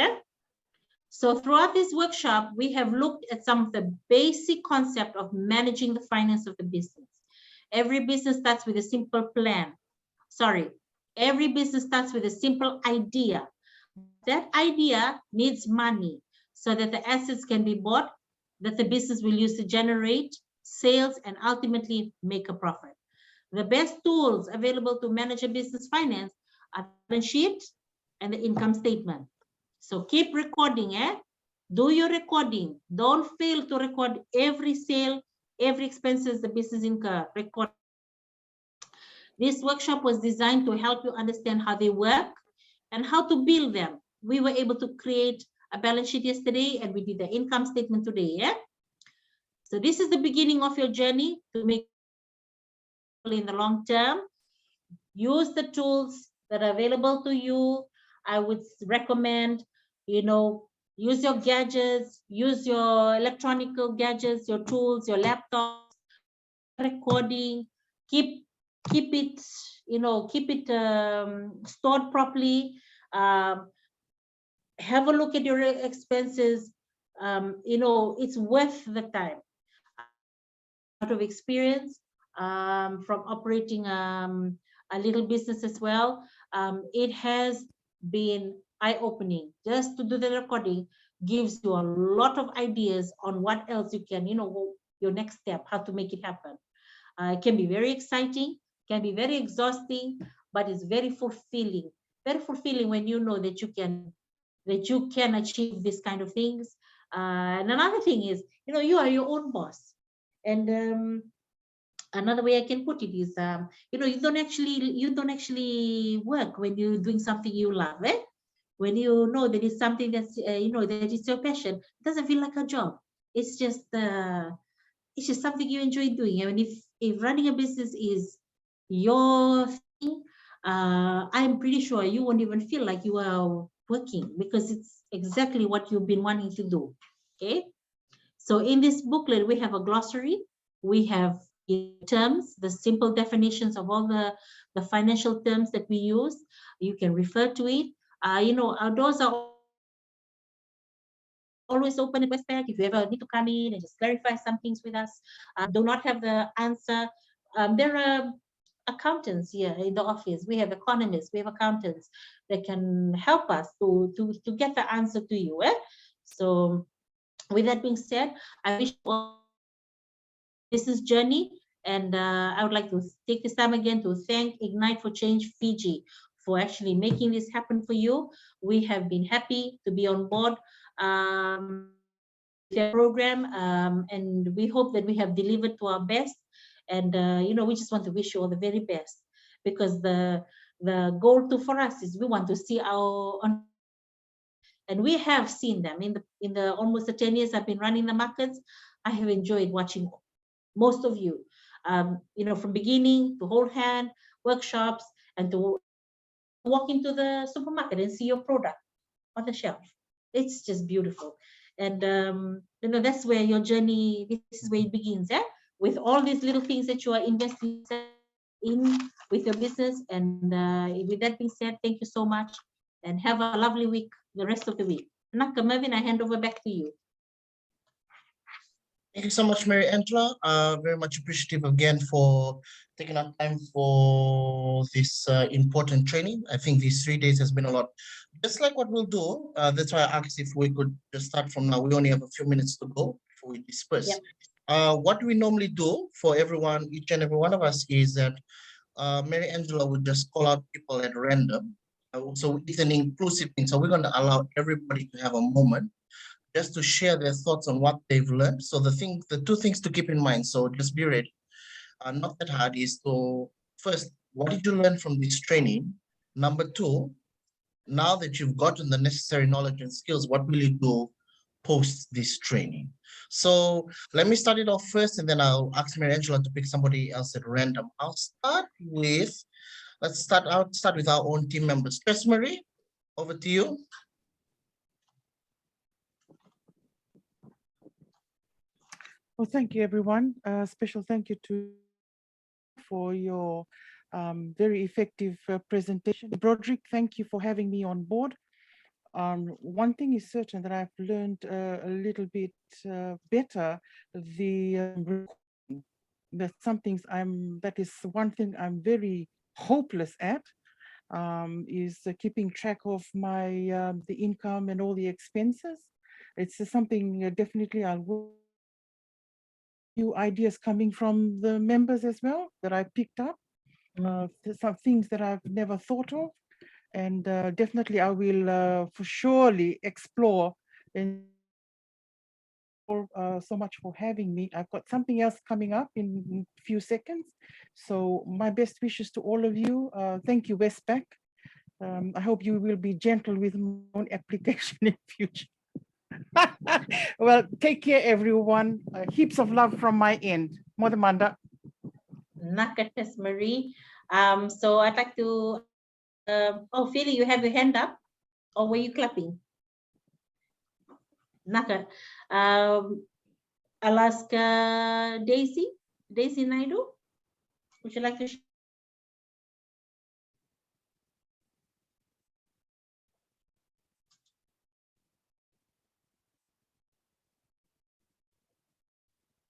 Speaker 1: So throughout this workshop, we have looked at some of the basic concept of managing the finance of the business. Every business starts with a simple plan. Sorry, every business starts with a simple idea. That idea needs money so that the assets can be bought, that the business will use to generate sales and ultimately make a profit. The best tools available to manage a business finance are the balance sheet and the income statement. So keep recording, do your recording. Don't fail to record every sale, every expenses the business incur. Record. This workshop was designed to help you understand how they work and how to build them. We were able to create a balance sheet yesterday and we did the income statement today. So this is the beginning of your journey to make in the long term. Use the tools that are available to you. I would recommend, use your gadgets, use your electronic gadgets, your tools, your laptops, recording, keep it, stored properly. Have a look at your expenses. It's worth the time. Out of experience from operating a little business as well, it has been eye-opening. Just to do the recording gives you a lot of ideas on what else you can, your next step, how to make it happen. It can be very exciting, can be very exhausting, but it's very fulfilling. Very fulfilling when you know that you can achieve this kind of things. And another thing is, you are your own boss. And another way I can put it is, you don't actually work when you're doing something you love. When you know that it's something that's that is your passion, it doesn't feel like a job. It's just something you enjoy doing. I mean, if running a business is your thing, I'm pretty sure you won't even feel like you are working because it's exactly what you've been wanting to do. Okay. So in this booklet, we have a glossary. We have terms, the simple definitions of all the financial terms that we use. You can refer to it. Our doors are always open at Westpac. If you ever need to come in and just clarify some things with us, do not have the answer. There are accountants here in the office. We have economists, we have accountants that can help us to get the answer to you. So with that being said, I wish you all business journey, and I would like to take this time again to thank Ignite for Change Fiji for actually making this happen for you. We have been happy to be on board their program, and we hope that we have delivered to our best. And we just want to wish you all the very best, because the goal for us is we want to see and we have seen them in the almost the 10 years I've been running the markets. I have enjoyed watching most of you, from beginning to hold hand workshops and to walk into the supermarket and see your product on the shelf. It's just beautiful. And that's where your journey, this is where it begins, with all these little things that you are investing in with your business. And with that being said, thank you so much and have a lovely week, the rest of the week. Naka Mervin, I hand over back to you.
Speaker 2: Thank you so much, Mary Angela. Very much appreciative again for taking up time for this important training. I think these 3 days has been a lot. Just like what we'll do, that's why I asked if we could just start from now. We only have a few minutes to go before we disperse. Yep. What we normally do for everyone, each and every one of us, is that Mary Angela would just call out people at random. So it's an inclusive thing. So we're going to allow everybody to have a moment just to share their thoughts on what they've learned. So the two things to keep in mind, so just be ready. Not that hard, is to first, what did you learn from this training? Number two, now that you've gotten the necessary knowledge and skills, what will you do post this training. So let me start it off first, and then I'll ask Mary Angela to pick somebody else at random. I'll start with, let's start with our own team members. Chris Marie, over to you.
Speaker 3: Well, thank you, everyone. Special thank you for your very effective presentation. Broderick, thank you for having me on board. One thing is certain, that I've learned a little bit better that is one thing I'm very hopeless at, is keeping track of my the income and all the expenses. It's something definitely I'll work. Few ideas coming from the members as well that I picked up. Some things that I've never thought of, and definitely I will for surely explore. And so much for having me. I've got something else coming up in a few seconds. So my best wishes to all of you. Thank you, Westpac. I hope you will be gentle with my own application in future. Well, take care, everyone. Heaps of love from my end. Modamanda.
Speaker 1: Nakates Marie. So I'd like to, oh, Philly, you have your hand up, or were you clapping? Naka. Alaska Daisy Naidu, would you like to share?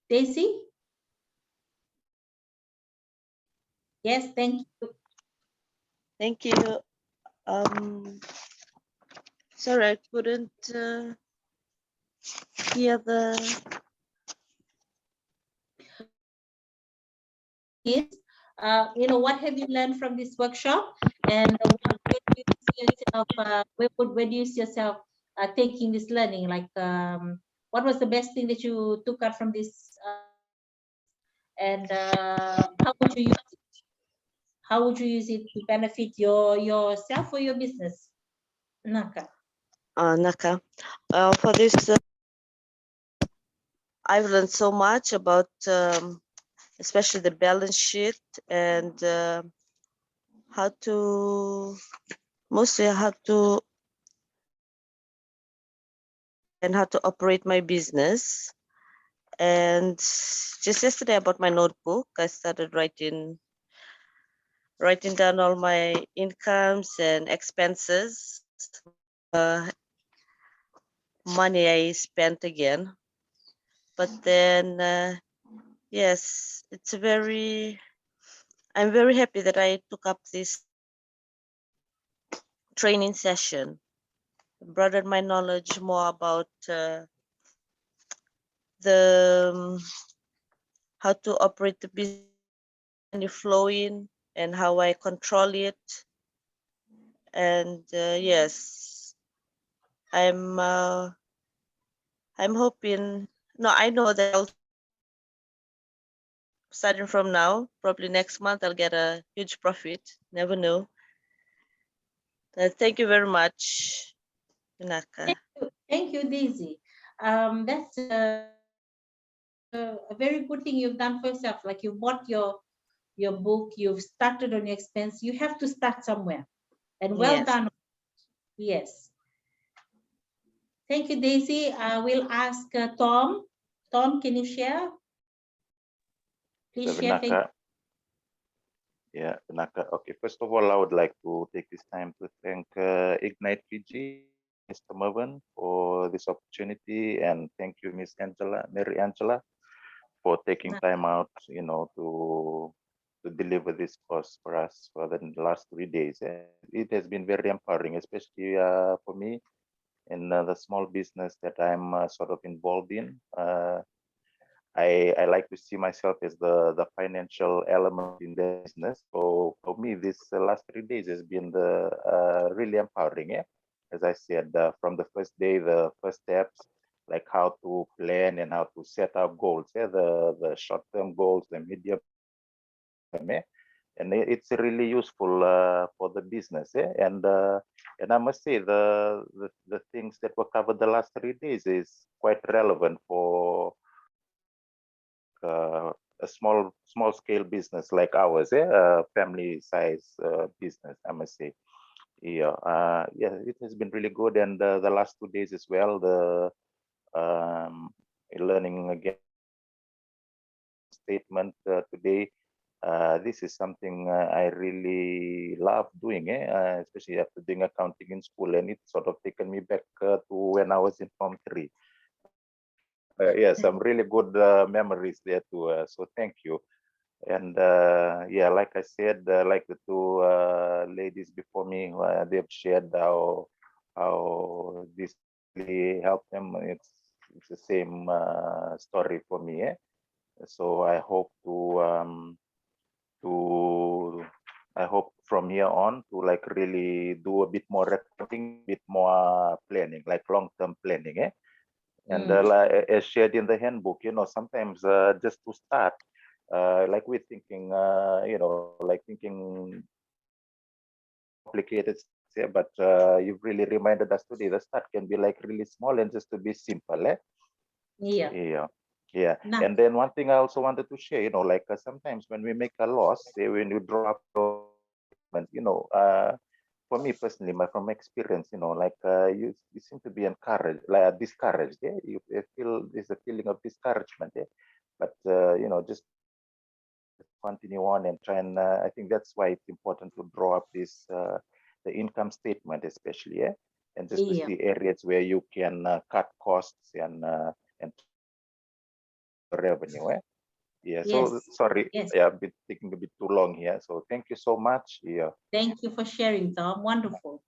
Speaker 1: Daisy? Yes, thank you.
Speaker 6: Thank you. Sorry, I couldn't hear the.
Speaker 1: You know, what have you learned from this workshop, and where do you see yourself taking this learning? Like, what was the best thing that you took out from this, and how would you use it? How would you use it to benefit yourself or your business? Naka.
Speaker 6: Naka, for this, I've learned so much about, especially the balance sheet, and how to operate my business. And just yesterday, about my notebook, I started writing down all my incomes and expenses, money I spent again. But then, yes, I'm very happy that I took up this training session. Broadened my knowledge more about how to operate the business, money flowing, and how I control it. And yes, I'm hoping. No, I know that I'll, starting from now, probably next month, I'll get a huge profit. Never know. Thank you very much, Naka.
Speaker 1: Thank you, Daisy. That's a very good thing you've done for yourself. Like, you bought your book, you've started on your expense. You have to start somewhere, and well done. Yes. Thank you, Daisy. We'll ask Tom. Tom, can you share? Please share.
Speaker 7: Yeah, Naka. Okay, first of all, I would like to take this time to thank Ignite Fiji, Mr. Mervyn, for this opportunity, and thank you, Miss Mary Angela, for taking time out, you know, to deliver this course for us for the last 3 days. It has been very empowering, especially for me in the small business that I'm sort of involved in. I like to see myself as the financial element in the business. So for me, this last 3 days has been really empowering. Yeah? As I said, from the first day, the first steps, like how to plan and how to set up goals. Yeah? The short-term goals, the medium. Yeah? And it's really useful for the business. Yeah? And And I must say the things that were covered the last 3 days is quite relevant for a small scale business like ours, family size business, I must say. Yeah, yeah, it has been really good. And the last 2 days as well, the learning again statement today. This is something I really love doing, especially after doing accounting in school, and it's sort of taken me back to when I was in Form 3. Yeah, some really good memories there too. So thank you. And yeah, like I said, like the two ladies before me, they've shared how this really helped them. It's the same story for me. So I hope I hope from here on to like really do a bit more reporting, a bit more planning, like long-term planning. And like, as shared in the handbook, sometimes just to start, like we're thinking, like thinking complicated, yeah, but you've really reminded us today the start can be like really small and just to be simple.
Speaker 1: Yeah.
Speaker 7: Yeah. Yeah.
Speaker 1: Nah.
Speaker 7: And then one thing I also wanted to share, like sometimes when we make a loss, say when you drop, for me personally, from experience, like you seem to be encouraged, like discouraged. Yeah, you feel there's a feeling of discouragement. Yeah, but just continue on and try and. I think that's why it's important to draw up this the income statement, especially. Yeah, and just to
Speaker 1: Yeah.
Speaker 7: see areas where you can cut costs and revenue. Yeah. So
Speaker 1: Yes.
Speaker 7: sorry,
Speaker 1: Yes.
Speaker 7: yeah, I've been taking a bit too long here. So thank you so much. Yeah.
Speaker 1: Thank you for sharing, Tom. Wonderful.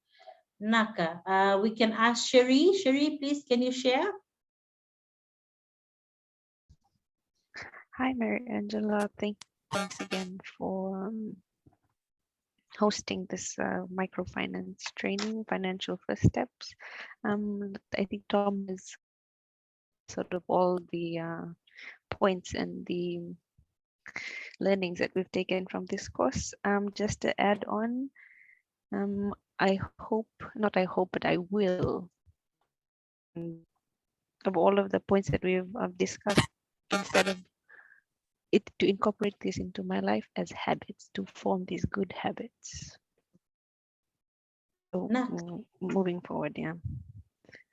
Speaker 1: Naka, we can ask Sherry. Sherry, please, can you share?
Speaker 6: Hi, Mary Angela. Thanks again for hosting this microfinance training, financial first steps. I think Tom has sort of all the points and the learnings that we've taken from this course. Just to add on, I hope, not I hope, but I will, of all of the points that we've discussed, instead of it, to incorporate this into my life as habits, to form these good habits. So moving forward, yeah.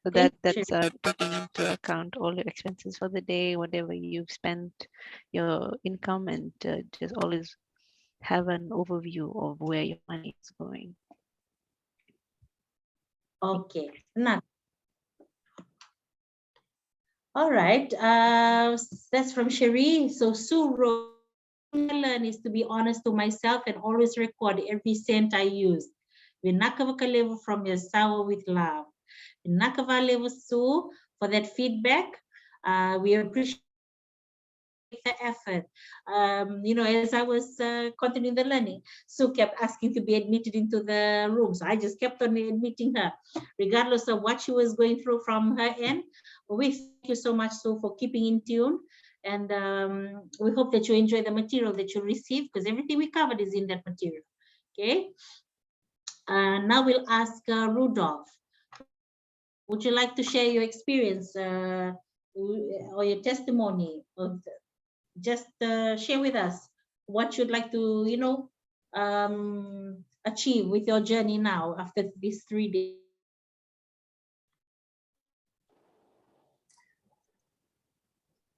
Speaker 6: So
Speaker 1: Thank
Speaker 6: that's
Speaker 1: you.
Speaker 6: taking into account all your expenses for the day, whatever you've spent, your income, and just always have an overview of where your money is going.
Speaker 1: Okay. Naka. All right. That's from Sherry. So Sue wrote, learn is to be honest to myself and always record every cent I use. We nakavakalevu from your sour with love. We nakavalevu Sue for that feedback. We appreciate the effort. As I was continuing the learning, Sue kept asking to be admitted into the room. So I just kept on admitting her, regardless of what she was going through from her end. We thank you so much, Sue, for keeping in tune. And we hope that you enjoy the material that you receive, because everything we covered is in that material. Okay. Now we'll ask Rudolph. Would you like to share your experience or your testimony of just share with us what you'd like to, achieve with your journey now after these 3 days.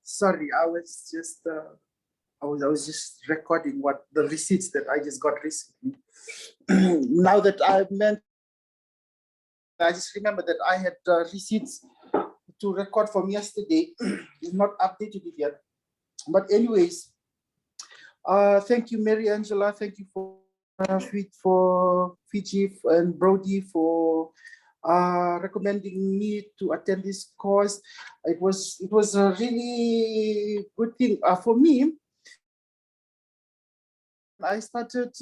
Speaker 4: Sorry, I was just I was just recording what the receipts that I just got recently. Now that I've meant, I just remember that I had receipts to record from yesterday. It's not updated it yet. But anyways, thank you, Mary Angela. Thank you for Fiji and Brody for recommending me to attend this course. It was a really good thing for me. I started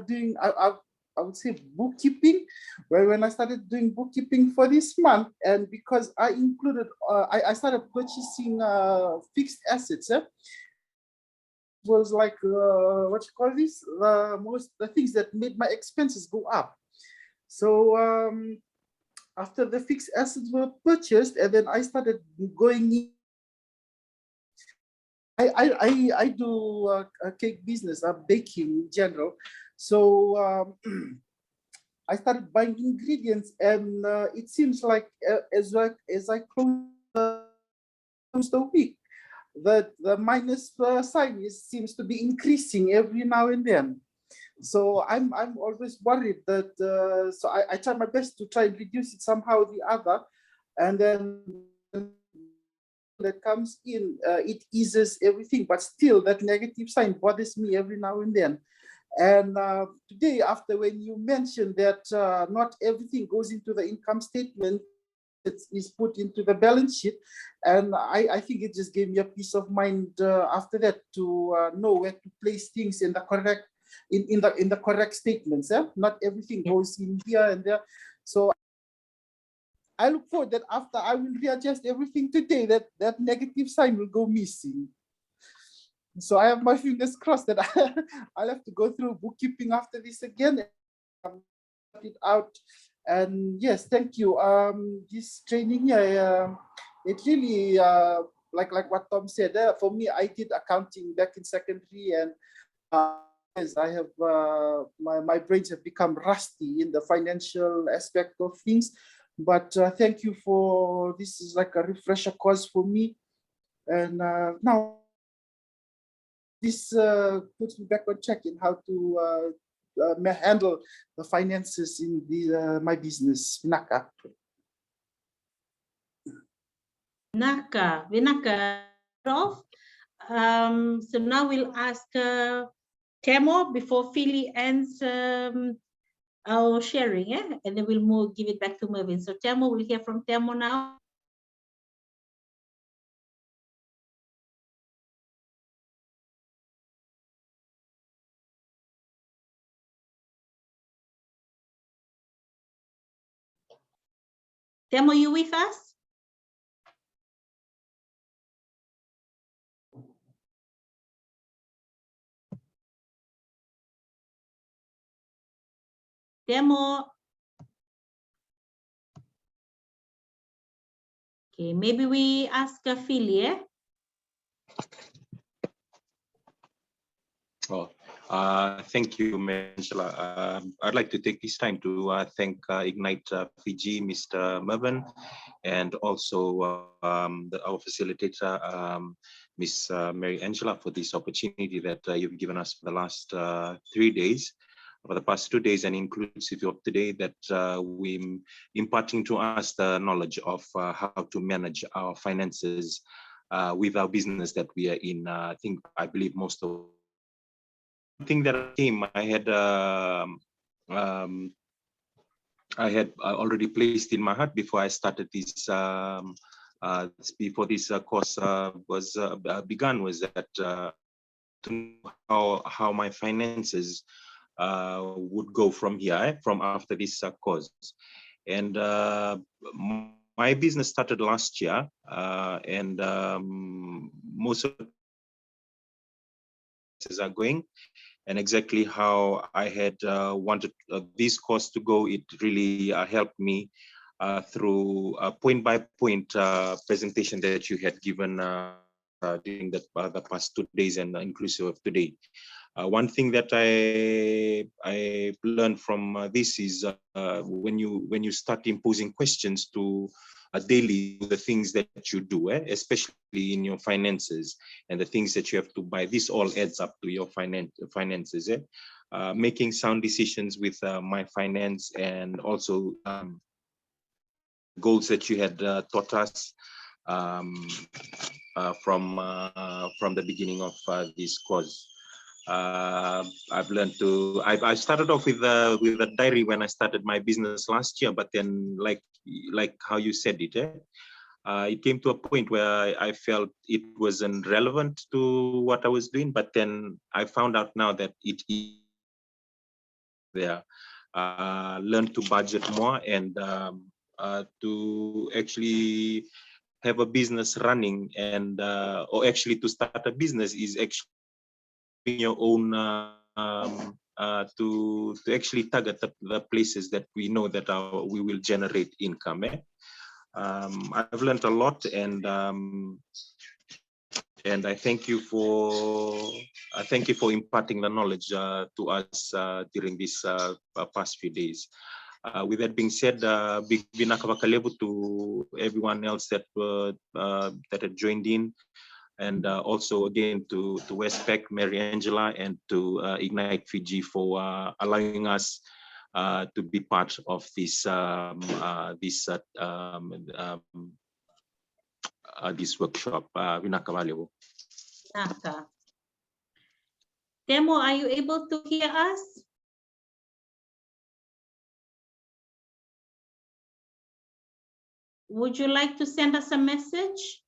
Speaker 4: doing I would say bookkeeping. Well, when I started doing bookkeeping for this month, and because I included I started purchasing fixed assets. Was like what you call this, the things that made my expenses go up. So after the fixed assets were purchased, and then I started going in. I do a cake business, baking in general. So I started buying ingredients, and it seems like as I close the week, the minus sign seems to be increasing every now and then. So I'm always worried that so I try my best to try and reduce it somehow or the other, and then that comes in, it eases everything, but still that negative sign bothers me every now and then. And today, after when you mentioned that not everything goes into the income statement, it is put into the balance sheet, and I think it just gave me a peace of mind after that to know where to place things in the correct in the correct statements. Not everything goes in here and there. So I look forward that after I will readjust everything today, that negative sign will go missing. So I have my fingers crossed that I'll have to go through bookkeeping after this again and sort it out. And yes, thank you. This training here, it really like what Tom said. For me, I did accounting back in secondary, and as I have my brains have become rusty in the financial aspect of things. But thank you for this is like a refresher course for me. And now this puts me back on track in how to handle the finances in the my business, Vinaka.
Speaker 1: Vinaka, Rolf. So now we'll ask Temo before Philly ends our sharing, and then we'll give it back to Mervyn. So Temo, we'll hear from Temo now. Temo, you with us? Temo. Okay, maybe we ask Philly,
Speaker 5: Oh, thank you, Angela. I'd like to take this time to thank Ignite Fiji, Mr. Mervyn, and also our facilitator, Miss Mary Angela, for this opportunity that you've given us for the last 3 days, for the past 2 days, and inclusive of today, that we're imparting to us the knowledge of how to manage our finances with our business that we are in. I believe most of thing that came, I had already placed in my heart before I started this before this course was begun, was that to know how my finances would go from here, from after this course. And my business started last year, and most of the are going, and exactly how I had wanted this course to go. It really helped me through a point-by-point presentation that you had given during the past 2 days, and inclusive of today. One thing that I learned from this is when you start imposing questions to daily, the things that you do, especially in your finances and the things that you have to buy, this all adds up to your finances. Making sound decisions with my finance, and also goals that you had taught us from the beginning of this course. I've learned to. I started off with a diary when I started my business last year, but then like how you said it, it came to a point where I felt it wasn't relevant to what I was doing. But then I found out now that it is there. Learn to budget more, and to actually have a business running, and or actually to start a business is actually your own to actually target the places that we know that we will generate income. I've learned a lot, and I thank you for imparting the knowledge to us during these past few days. With that being said, big binakabakalebu to everyone else that had joined in, and also again to Westpac, Mary Angela, and to Ignite Fiji for allowing us to be part of this this workshop. Binakabalebu.
Speaker 1: Temo, are you able to hear us? Would you like to send us a message?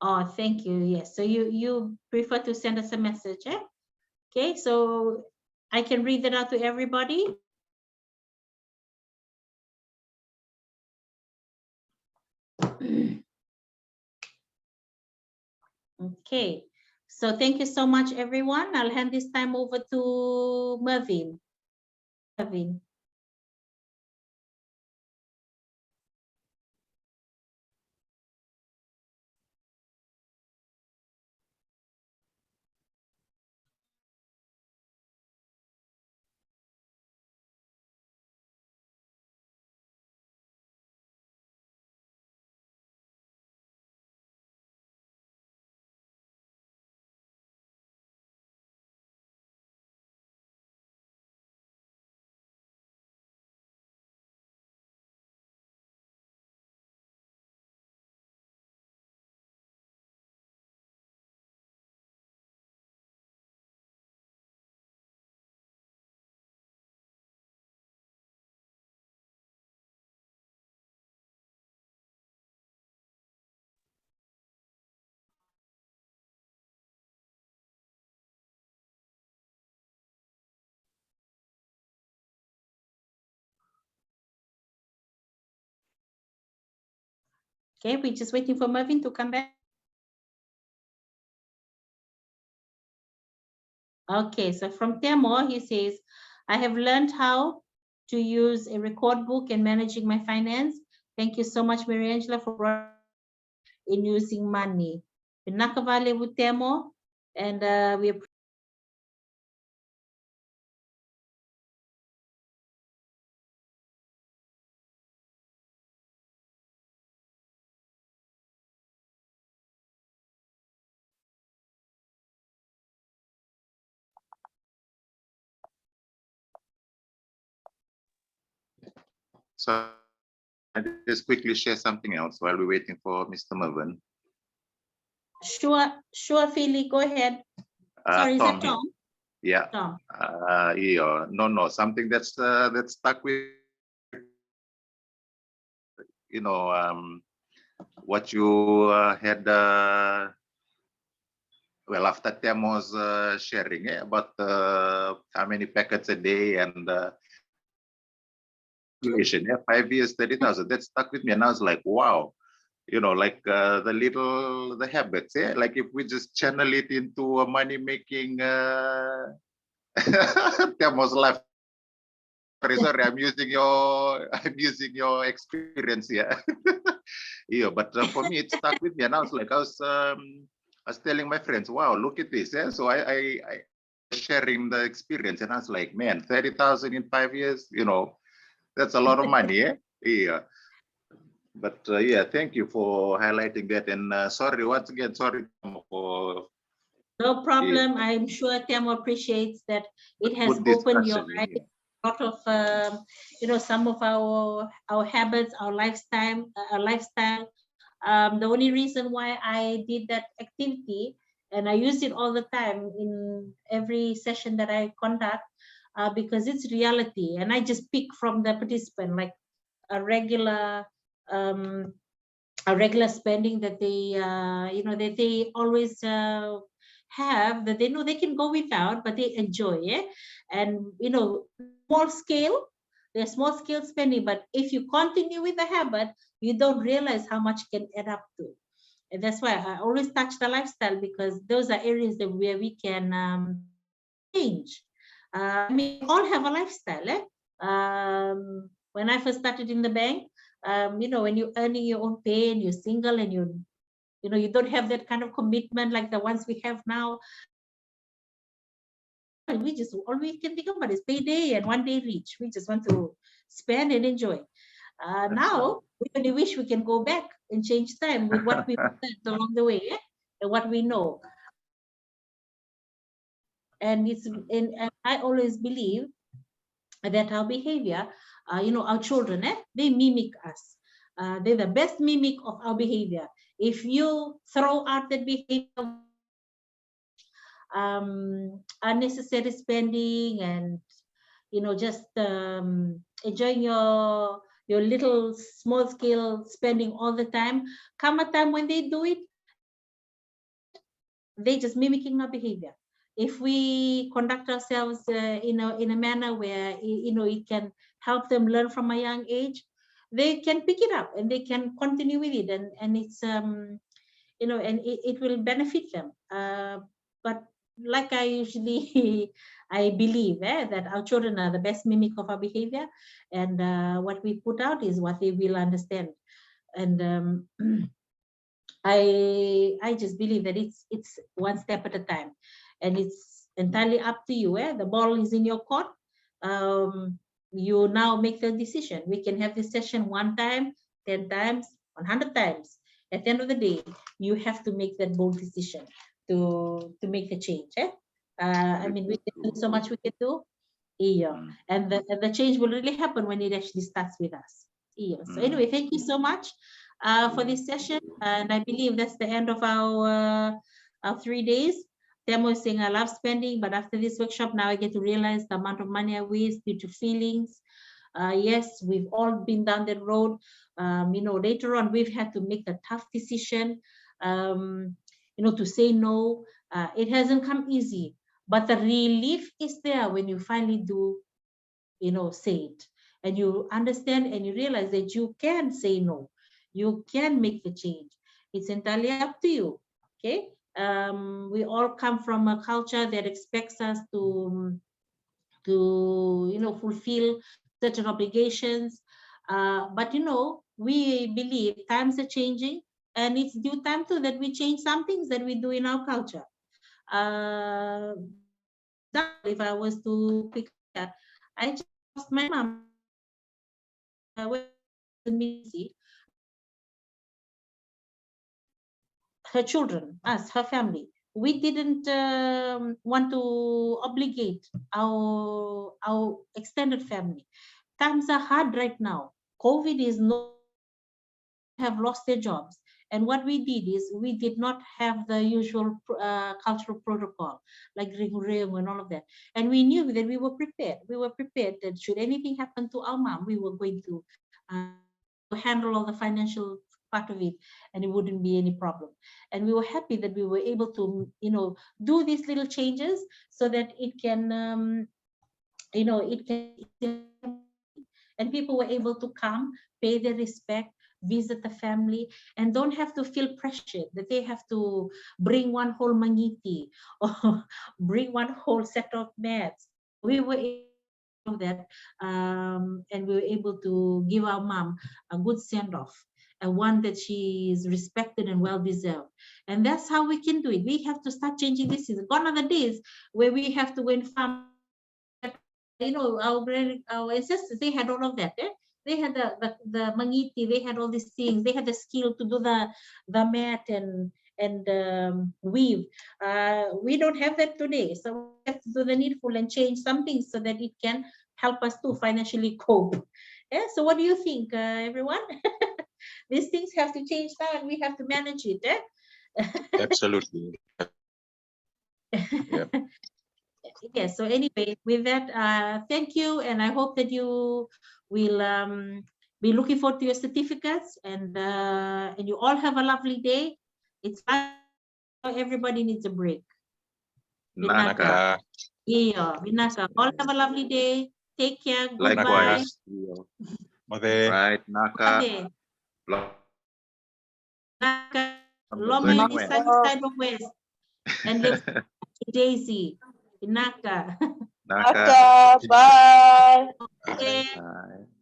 Speaker 1: Oh, thank you. Yes. So you prefer to send us a message, eh? Okay, so I can read that out to everybody. Okay, so thank you so much, everyone. I'll hand this time over to Mervin. Mervin. Okay, we're just waiting for Mervin to come back. Okay, so from Temo, he says, I have learned how to use a record book and managing my finance. Thank you so much, Mary Angela, for in using money. Pinakavale with Temo, and we
Speaker 7: So I just quickly share something else while we're waiting for Mr. Mervin.
Speaker 1: Sure, Philly, go ahead. Sorry, is
Speaker 7: Tom
Speaker 1: that
Speaker 7: here.
Speaker 1: Tom?
Speaker 7: Yeah.
Speaker 1: Tom.
Speaker 7: Yeah. No. Something that's stuck with, you know, what you had. Well, after Temo's sharing about how many packets a day and calculation, 5 years, 30,000. That stuck with me, and I was like, wow. You know, like the habits, like if we just channel it into a money making Temo's life. Sorry, I'm using your experience here. Yeah, but for me it stuck with me, and I was like, I was telling my friends, wow, look at this. So I sharing the experience, and I was like, man, 30,000 in 5 years, you know, that's a lot of money. Yeah. But yeah, thank you for highlighting that. And sorry, once again, sorry for.
Speaker 1: No problem. I'm sure Temo appreciates that it has opened your eyes. A lot of, some of our habits, our lifestyle. The only reason why I did that activity, and I use it all the time in every session that I conduct, because it's reality, and I just pick from the participant like a regular spending that they that they always have, that they know they can go without, but they enjoy it. And small scale, they're small scale spending, but if you continue with the habit, you don't realize how much can add up to. And that's why I always touch the lifestyle, because those are areas that where we can change. I mean, all have a lifestyle. When I first started in the bank, when you're earning your own pay and you're single and you don't have that kind of commitment like the ones we have now. We just all we can think about is payday and one day reach. We just want to spend and enjoy. Now we only wish we can go back and change time with what we learned along the way, and what we know. And and I always believe that our behavior, our children, they mimic us. They're the best mimic of our behavior. If you throw out that behavior, unnecessary spending, and just enjoying your little small scale spending all the time, come a time when they do it, they just mimicking our behavior. If we conduct ourselves in a manner where it can help them learn from a young age, they can pick it up and they can continue with it, and it's and it will benefit them. But like I usually I believe that our children are the best mimic of our behavior, and what we put out is what they will understand. And I just believe that it's one step at a time, and it's entirely up to you. The ball is in your court. You now make the decision. We can have this session 1 time, 10 times, 100 times. At the end of the day, you have to make that bold decision to make the change. I mean, we can do so much we can do. And the change will really happen when it actually starts with us. So anyway, thank you so much for this session, and I believe that's the end of our 3 days. Temo is saying I love spending, but after this workshop, now I get to realize the amount of money I waste due to feelings. Yes, we've all been down that road. Later on, we've had to make a tough decision, to say no. It hasn't come easy, but the relief is there when you finally do, say it, and you understand and you realize that you can say no. You can make the change. It's entirely up to you. Okay. We all come from a culture that expects us to fulfill certain obligations. But we believe times are changing, and it's due time too that we change some things that we do in our culture. If I was to pick up, I just lost my mom. Her children, us, her family. We didn't want to obligate our extended family. Times are hard right now. COVID is not have lost their jobs. And what we did is we did not have the usual cultural protocol like Rigureo and all of that. And we knew that we were prepared. We were prepared that should anything happen to our mom, we were going to handle all the financial part of it, and it wouldn't be any problem. And we were happy that we were able to, do these little changes so that it can, and people were able to come, pay their respect, visit the family, and don't have to feel pressured that they have to bring one whole mangiti or bring one whole set of mats. We were able to do that, and we were able to give our mom a good send-off, and one that she is respected and well-deserved. And that's how we can do it. We have to start changing this. Gone are the days where we have to go and farm. Our ancestors, they had all of that. They had the mangiti, they had all these things, they had the skill to do the mat and weave. We don't have that today, so we have to do the needful and change some things so that it can help us to financially cope. So what do you think, everyone? These things have to change now, and we have to manage it.
Speaker 5: Absolutely. Yep.
Speaker 1: Yes, so anyway, with that, thank you, and I hope that you will be looking forward to your certificates, and you all have a lovely day. It's fine. Everybody needs a break.
Speaker 5: Vinaka.
Speaker 1: Yeah, Vinaka. All have a lovely day. Take care. Goodbye.
Speaker 7: Likewise.
Speaker 5: Mother.
Speaker 7: Right, Naka.
Speaker 1: Naka. Lome
Speaker 7: burning
Speaker 1: di
Speaker 7: man.
Speaker 1: sunny side of west. And let's Daisy, Inaka.
Speaker 7: Naka.
Speaker 9: Bye.
Speaker 1: Okay.
Speaker 7: Bye.